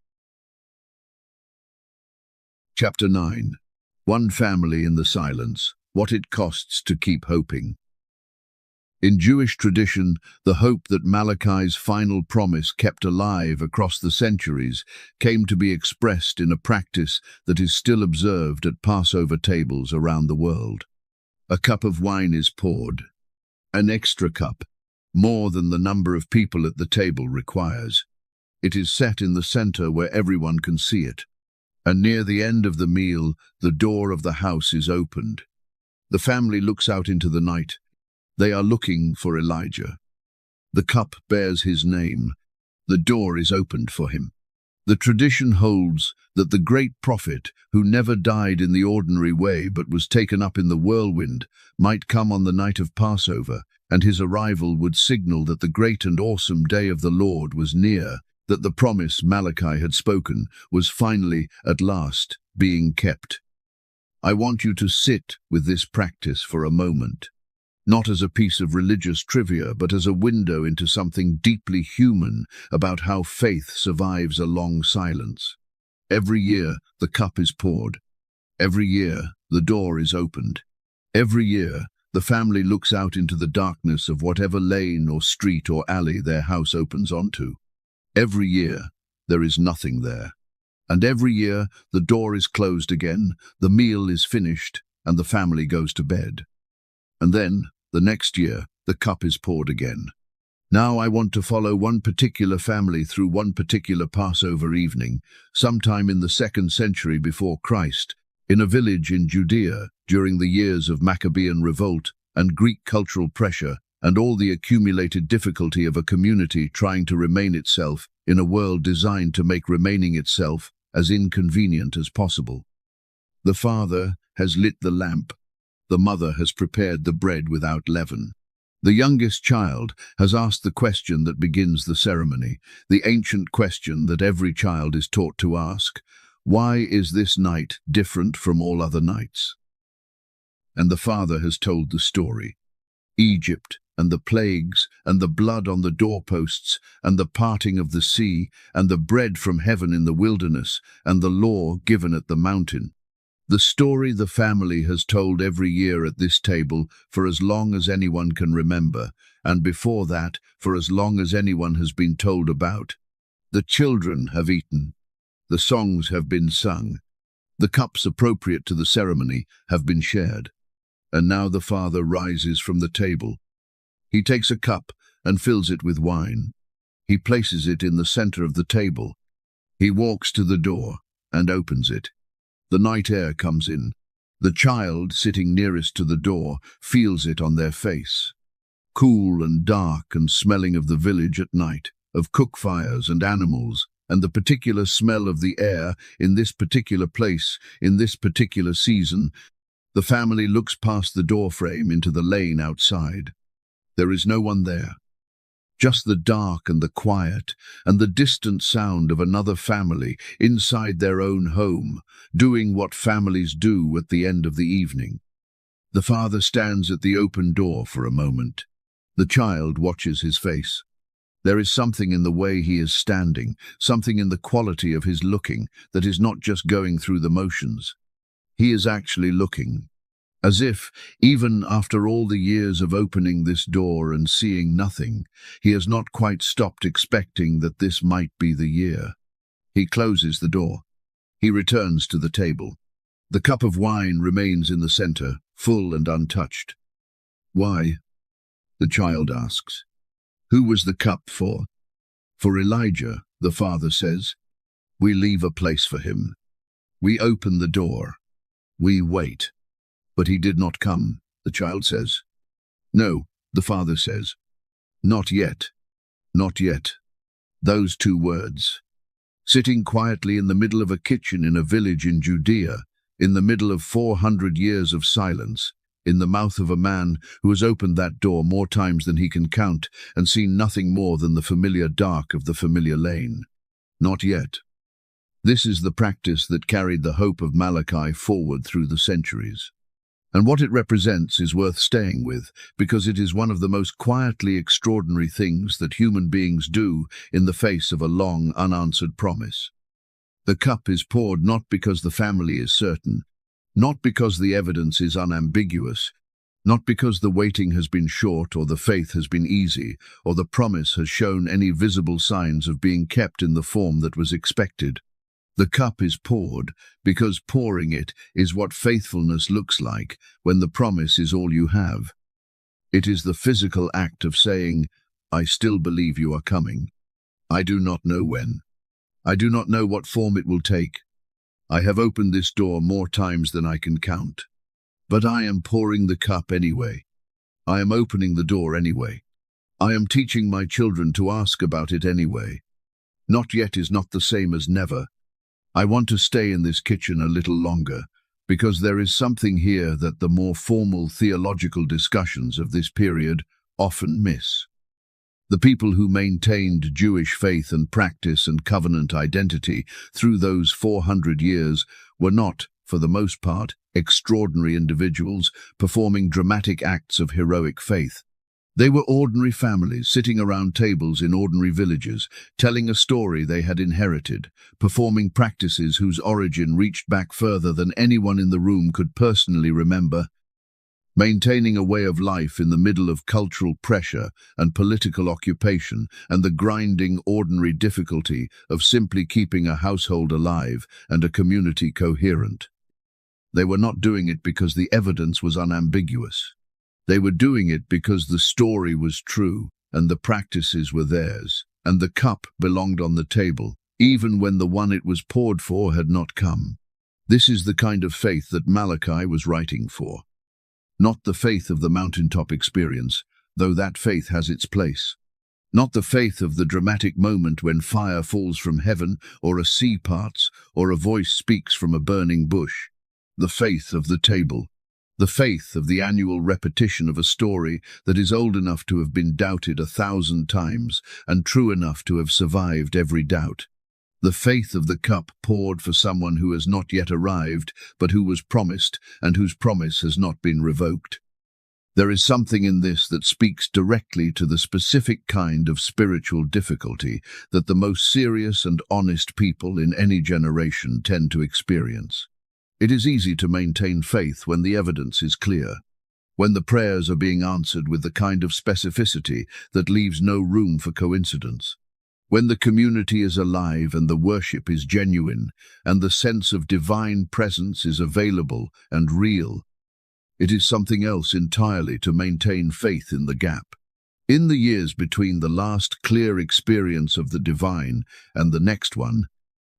Chapter 9. One family in the silence, what it costs to keep hoping. In Jewish tradition, the hope that Malachi's final promise kept alive across the centuries came to be expressed in a practice that is still observed at Passover tables around the world. A cup of wine is poured, an extra cup, more than the number of people at the table requires. It is set in the center where everyone can see it, and near the end of the meal, the door of the house is opened. The family looks out into the night. They are looking for Elijah. The cup bears his name. The door is opened for him. The tradition holds that the great prophet, who never died in the ordinary way but was taken up in the whirlwind, might come on the night of Passover, and his arrival would signal that the great and awesome day of the Lord was near, that the promise Malachi had spoken was finally, at last, being kept. I want you to sit with this practice for a moment. Not as a piece of religious trivia, but as a window into something deeply human about how faith survives a long silence. Every year, the cup is poured. Every year, the door is opened. Every year, the family looks out into the darkness of whatever lane or street or alley their house opens onto. Every year, there is nothing there. And every year, the door is closed again, the meal is finished, and the family goes to bed. And then, the next year, the cup is poured again. Now I want to follow one particular family through one particular Passover evening, sometime in the 2nd century before Christ, in a village in Judea during the years of Maccabean revolt and Greek cultural pressure and all the accumulated difficulty of a community trying to remain itself in a world designed to make remaining itself as inconvenient as possible. The father has lit the lamp. The mother has prepared the bread without leaven. The youngest child has asked the question that begins the ceremony, the ancient question that every child is taught to ask: why is this night different from all other nights? And the father has told the story. Egypt, and the plagues, and the blood on the doorposts, and the parting of the sea, and the bread from heaven in the wilderness, and the law given at the mountain. The story the family has told every year at this table for as long as anyone can remember, and before that, for as long as anyone has been told about. The children have eaten. The songs have been sung. The cups appropriate to the ceremony have been shared. And now the father rises from the table. He takes a cup and fills it with wine. He places it in the center of the table. He walks to the door and opens it. The night air comes in. The child, sitting nearest to the door, feels it on their face. Cool and dark and smelling of the village at night, of cook fires and animals, and the particular smell of the air in this particular place, in this particular season. The family looks past the doorframe into the lane outside. There is no one there. Just the dark and the quiet and the distant sound of another family inside their own home, doing what families do at the end of the evening. The father stands at the open door for a moment. The child watches his face. There is something in the way he is standing, something in the quality of his looking that is not just going through the motions. He is actually looking. As if, even after all the years of opening this door and seeing nothing, he has not quite stopped expecting that this might be the year. He closes the door. He returns to the table. The cup of wine remains in the center, full and untouched. Why? The child asks. Who was the cup for? For Elijah, the father says. We leave a place for him. We open the door. We wait. But he did not come, the child says. No, the father says. Not yet. Not yet. Those two words. Sitting quietly in the middle of a kitchen in a village in Judea, in the middle of 400 years of silence, in the mouth of a man who has opened that door more times than he can count and seen nothing more than the familiar dark of the familiar lane. Not yet. This is the practice that carried the hope of Malachi forward through the centuries. And what it represents is worth staying with, because it is one of the most quietly extraordinary things that human beings do in the face of a long, unanswered promise. The cup is poured not because the family is certain, not because the evidence is unambiguous, not because the waiting has been short or the faith has been easy or the promise has shown any visible signs of being kept in the form that was expected. The cup is poured because pouring it is what faithfulness looks like when the promise is all you have. It is the physical act of saying, I still believe you are coming. I do not know when. I do not know what form it will take. I have opened this door more times than I can count. But I am pouring the cup anyway. I am opening the door anyway. I am teaching my children to ask about it anyway. Not yet is not the same as never. I want to stay in this kitchen a little longer, because there is something here that the more formal theological discussions of this period often miss. The people who maintained Jewish faith and practice and covenant identity through those 400 years were not, for the most part, extraordinary individuals performing dramatic acts of heroic faith. They were ordinary families sitting around tables in ordinary villages, telling a story they had inherited, performing practices whose origin reached back further than anyone in the room could personally remember, maintaining a way of life in the middle of cultural pressure and political occupation and the grinding, ordinary difficulty of simply keeping a household alive and a community coherent. They were not doing it because the evidence was unambiguous. They were doing it because the story was true and the practices were theirs, and the cup belonged on the table, even when the one it was poured for had not come. This is the kind of faith that Malachi was writing for. Not the faith of the mountaintop experience, though that faith has its place. Not the faith of the dramatic moment when fire falls from heaven, or a sea parts, or a voice speaks from a burning bush. The faith of the table. The faith of the annual repetition of a story that is old enough to have been doubted 1,000 times and true enough to have survived every doubt. The faith of the cup poured for someone who has not yet arrived, but who was promised and whose promise has not been revoked. There is something in this that speaks directly to the specific kind of spiritual difficulty that the most serious and honest people in any generation tend to experience. It is easy to maintain faith when the evidence is clear, when the prayers are being answered with the kind of specificity that leaves no room for coincidence, when the community is alive and the worship is genuine and the sense of divine presence is available and real. It is something else entirely to maintain faith in the gap. In the years between the last clear experience of the divine and the next one,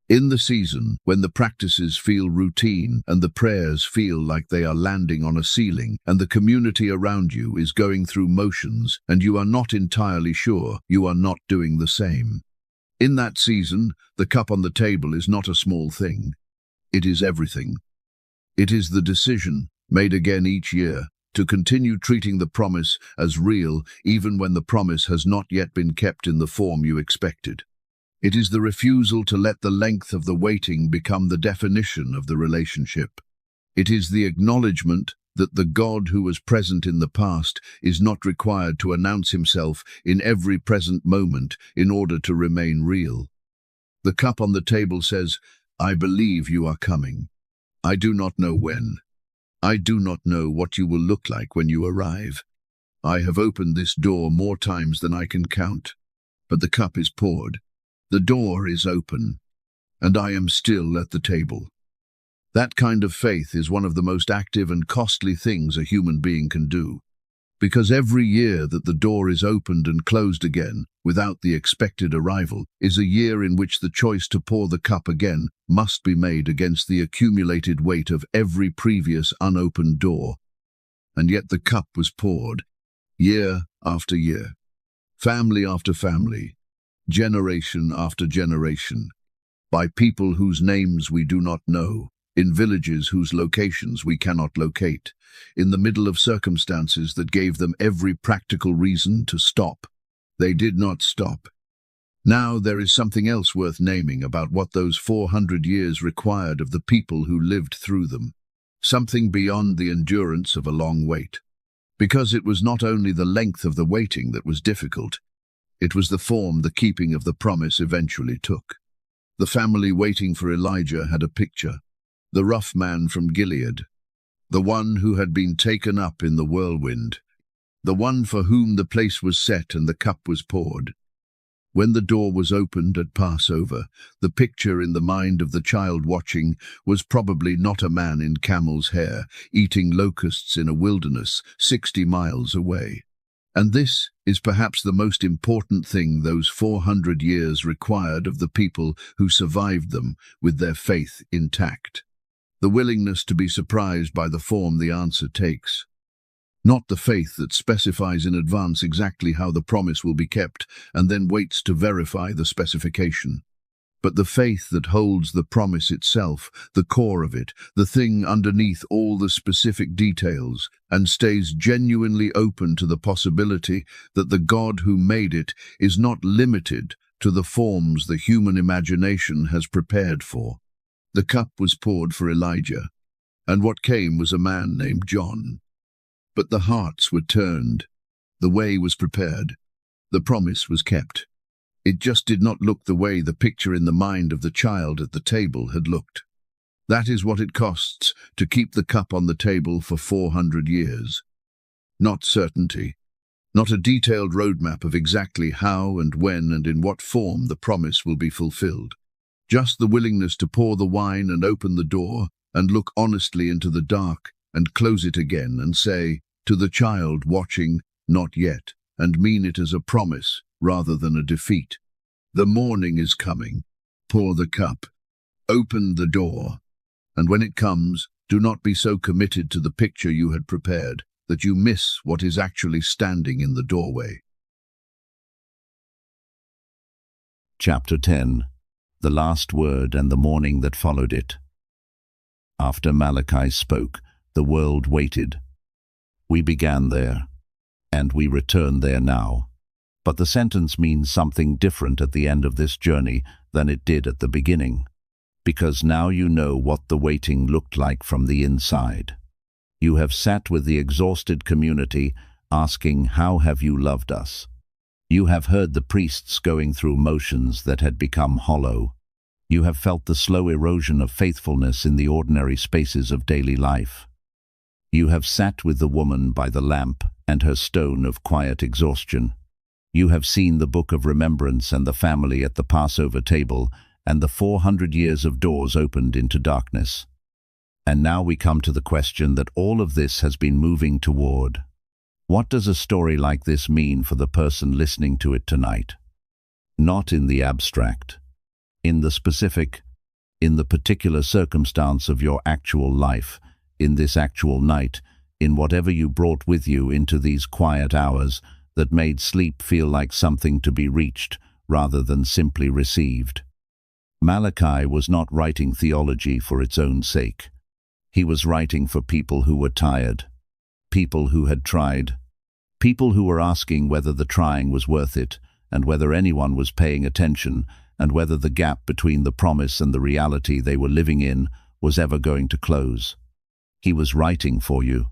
in the season when the practices feel routine and the prayers feel like they are landing on a ceiling and the community around you is going through motions and you are not entirely sure you are not doing the same. In that season, the cup on the table is not a small thing. It is everything. It is the decision, made again each year, to continue treating the promise as real even when the promise has not yet been kept in the form you expected. It is the refusal to let the length of the waiting become the definition of the relationship. It is the acknowledgement that the God who was present in the past is not required to announce himself in every present moment in order to remain real. The cup on the table says, I believe you are coming. I do not know when. I do not know what you will look like when you arrive. I have opened this door more times than I can count, but the cup is poured. The door is open, and I am still at the table. That kind of faith is one of the most active and costly things a human being can do, because every year that the door is opened and closed again, without the expected arrival, is a year in which the choice to pour the cup again must be made against the accumulated weight of every previous unopened door. And yet the cup was poured, year after year, family after family, generation after generation, by people whose names we do not know, in villages whose locations we cannot locate, in the middle of circumstances that gave them every practical reason to stop. They did not stop. Now there is something else worth naming about what those 400 years required of the people who lived through them, something beyond the endurance of a long wait. Because it was not only the length of the waiting that was difficult, it was the form the keeping of the promise eventually took. The family waiting for Elijah had a picture: the rough man from Gilead, the one who had been taken up in the whirlwind, the one for whom the place was set and the cup was poured. When the door was opened at Passover, the picture in the mind of the child watching was probably not a man in camel's hair, eating locusts in a wilderness 60 miles away. And this is perhaps the most important thing those 400 years required of the people who survived them with their faith intact: the willingness to be surprised by the form the answer takes. Not the faith that specifies in advance exactly how the promise will be kept and then waits to verify the specification, but the faith that holds the promise itself, the core of it, the thing underneath all the specific details, and stays genuinely open to the possibility that the God who made it is not limited to the forms the human imagination has prepared for. The cup was poured for Elijah, and what came was a man named John. But the hearts were turned, the way was prepared, the promise was kept. It just did not look the way the picture in the mind of the child at the table had looked. That is what it costs to keep the cup on the table for 400 years. Not certainty, not a detailed roadmap of exactly how and when and in what form the promise will be fulfilled. Just the willingness to pour the wine and open the door and look honestly into the dark and close it again and say, to the child watching, not yet, and mean it as a promise rather than a defeat: the morning is coming. Pour the cup. Open the door. And when it comes, do not be so committed to the picture you had prepared that you miss what is actually standing in the doorway. Chapter 10. The Last Word and the Morning that Followed It. After Malachi spoke, the world waited. We began there, and we return there now. But the sentence means something different at the end of this journey than it did at the beginning, because now you know what the waiting looked like from the inside. You have sat with the exhausted community, asking, "How have you loved us?" You have heard the priests going through motions that had become hollow. You have felt the slow erosion of faithfulness in the ordinary spaces of daily life. You have sat with the woman by the lamp and her stone of quiet exhaustion. You have seen the Book of Remembrance and the family at the Passover table and the 400 years of doors opened into darkness. And now we come to the question that all of this has been moving toward. What does a story like this mean for the person listening to it tonight? Not in the abstract, in the specific, in the particular circumstance of your actual life, in this actual night, in whatever you brought with you into these quiet hours that made sleep feel like something to be reached rather than simply received. Malachi was not writing theology for its own sake. He was writing for people who were tired, people who had tried, people who were asking whether the trying was worth it and whether anyone was paying attention and whether the gap between the promise and the reality they were living in was ever going to close. He was writing for you,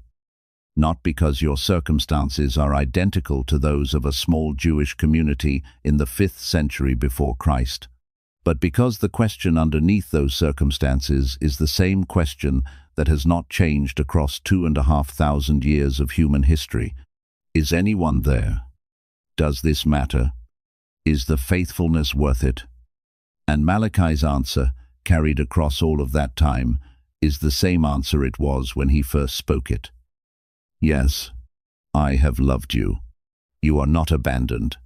not because your circumstances are identical to those of a small Jewish community in the 5th century before Christ, but because the question underneath those circumstances is the same question that has not changed across 2,500 years of human history. Is anyone there? Does this matter? Is the faithfulness worth it? And Malachi's answer, carried across all of that time, is the same answer it was when he first spoke it. Yes, I have loved you. You are not abandoned.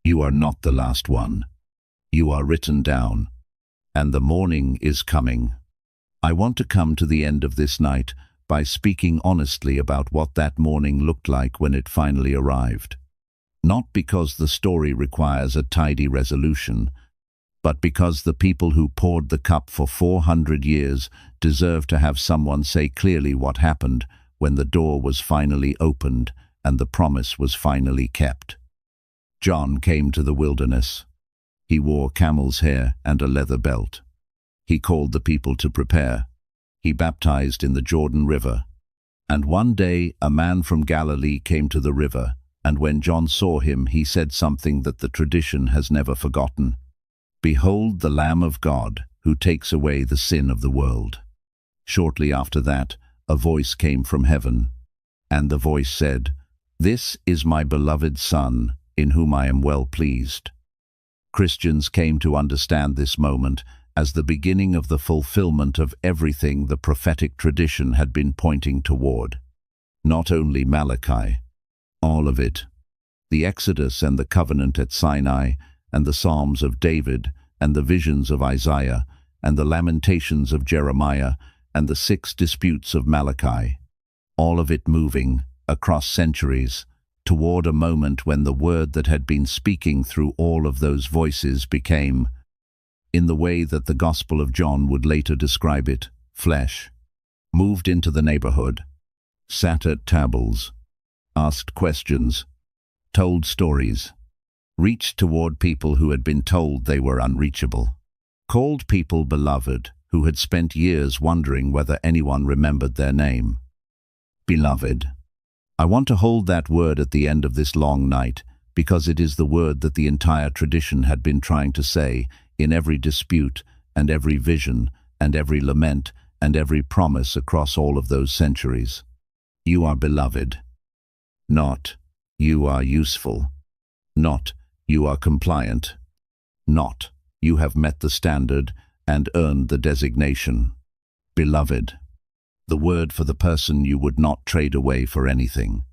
You are not the last one. You are written down, and the morning is coming. I want to come to the end of this night by speaking honestly about what that morning looked like when it finally arrived. Not because the story requires a tidy resolution, but because the people who poured the cup for 400 years deserve to have someone say clearly what happened when the door was finally opened and the promise was finally kept. John came to the wilderness. He wore camel's hair and a leather belt. He called the people to prepare. He baptized in the Jordan River. And one day a man from Galilee came to the river, and when John saw him, he said something that the tradition has never forgotten. Behold the Lamb of God, who takes away the sin of the world. Shortly after that, a voice came from heaven, and the voice said, This is my beloved Son, in whom I am well pleased. Christians came to understand this moment as the beginning of the fulfillment of everything the prophetic tradition had been pointing toward. Not only Malachi, all of it. The Exodus and the covenant at Sinai, and the Psalms of David, and the visions of Isaiah, and the lamentations of Jeremiah, and the 6 disputes of Malachi. All of it moving, across centuries, toward a moment when the word that had been speaking through all of those voices became, in the way that the Gospel of John would later describe it, flesh, moved into the neighborhood, sat at tables, asked questions, told stories, reached toward people who had been told they were unreachable, called people beloved who had spent years wondering whether anyone remembered their name. Beloved. I want to hold that word at the end of this long night because it is the word that the entire tradition had been trying to say in every dispute and every vision and every lament and every promise across all of those centuries. You are beloved. Not, you are useful. Not, you are compliant. Not, you have met the standard and earned the designation. Beloved. The word for the person you would not trade away for anything.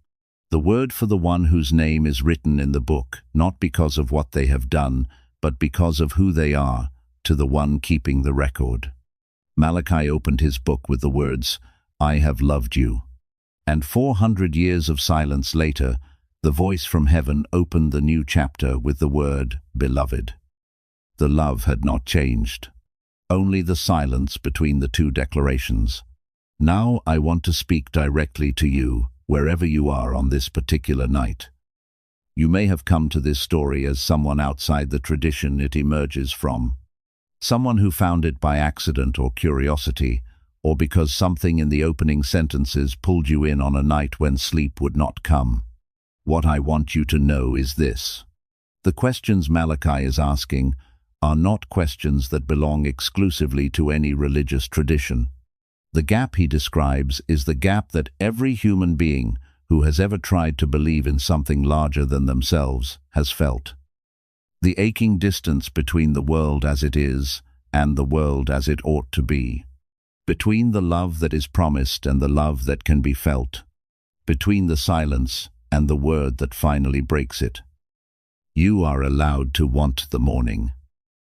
The word for the one whose name is written in the book, not because of what they have done, but because of who they are, to the one keeping the record. Malachi opened his book with the words, I have loved you. And 400 years of silence later, the voice from heaven opened the new chapter with the word, beloved. The love had not changed, only the silence between the two declarations. Now I want to speak directly to you, wherever you are on this particular night. You may have come to this story as someone outside the tradition it emerges from. Someone who found it by accident or curiosity, or because something in the opening sentences pulled you in on a night when sleep would not come. What I want you to know is this. The questions Malachi is asking are not questions that belong exclusively to any religious tradition. The gap he describes is the gap that every human being who has ever tried to believe in something larger than themselves has felt. The aching distance between the world as it is and the world as it ought to be. Between the love that is promised and the love that can be felt. Between the silence and the word that finally breaks it. You are allowed to want the morning.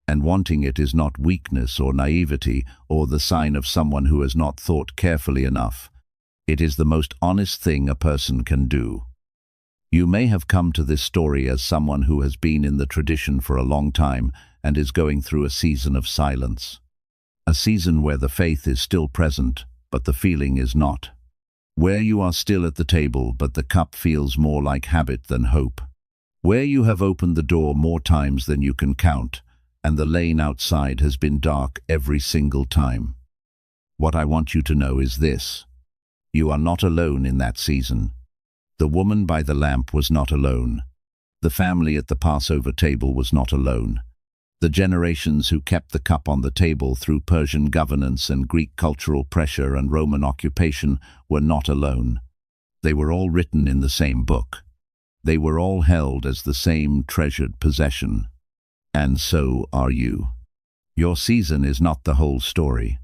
And wanting it is not weakness or naivety or the sign of someone who has not thought carefully enough. It is the most honest thing a person can do. You may have come to this story as someone who has been in the tradition for a long time and is going through a season of silence. A season where the faith is still present, but the feeling is not. Where you are still at the table, but the cup feels more like habit than hope. Where you have opened the door more times than you can count, and the lane outside has been dark every single time. What I want you to know is this. You are not alone in that season. The woman by the lamp was not alone. The family at the Passover table was not alone. The generations who kept the cup on the table through Persian governance and Greek cultural pressure and Roman occupation were not alone. They were all written in the same book. They were all held as the same treasured possession. And so are you. Your season is not the whole story.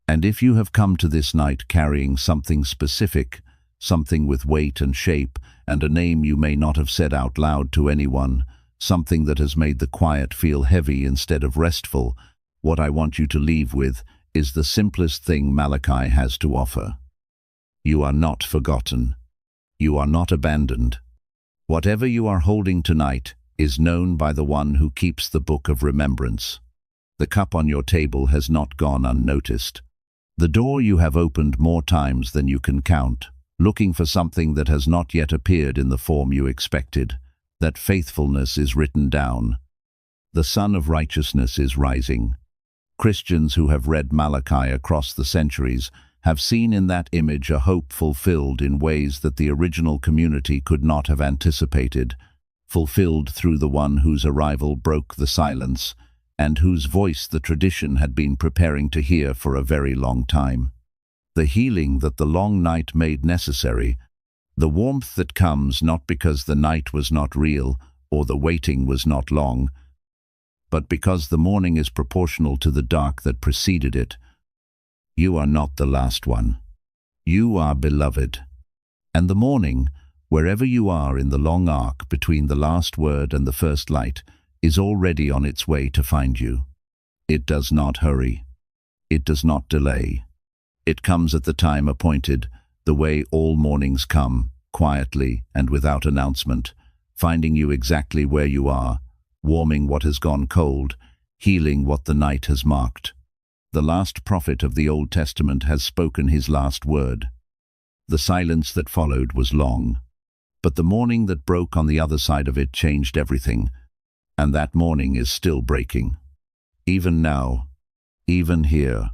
And if you have come to this night carrying something specific, something with weight and shape, and a name you may not have said out loud to anyone, something that has made the quiet feel heavy instead of restful, what I want you to leave with is the simplest thing Malachi has to offer. You are not forgotten. You are not abandoned. Whatever you are holding tonight is known by the one who keeps the book of remembrance. The cup on your table has not gone unnoticed. The door you have opened more times than you can count, looking for something that has not yet appeared in the form you expected. That faithfulness is written down. The sun of righteousness is rising. Christians who have read Malachi across the centuries have seen in that image a hope fulfilled in ways that the original community could not have anticipated, fulfilled through the one whose arrival broke the silence, and whose voice the tradition had been preparing to hear for a very long time. The healing that the long night made necessary, the warmth that comes not because the night was not real or the waiting was not long, but because the morning is proportional to the dark that preceded it. You are not the last one. You are beloved. And the morning, wherever you are in the long arc between the last word and the first light, is already on its way to find you. It does not hurry. It does not delay. It comes at the time appointed, the way all mornings come, quietly and without announcement, finding you exactly where you are, warming what has gone cold, healing what the night has marked. The last prophet of the Old Testament has spoken his last word. The silence that followed was long, but the morning that broke on the other side of it changed everything, and that morning is still breaking. Even now, even here,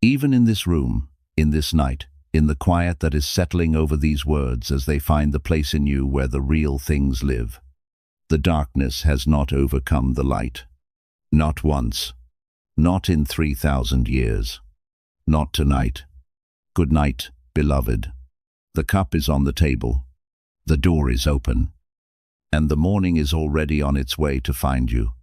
even in this room, in this night, in the quiet that is settling over these words as they find the place in you where the real things live. The darkness has not overcome the light. Not once. Not in 3,000 years. Not tonight. Good night, beloved. The cup is on the table. The door is open. And the morning is already on its way to find you.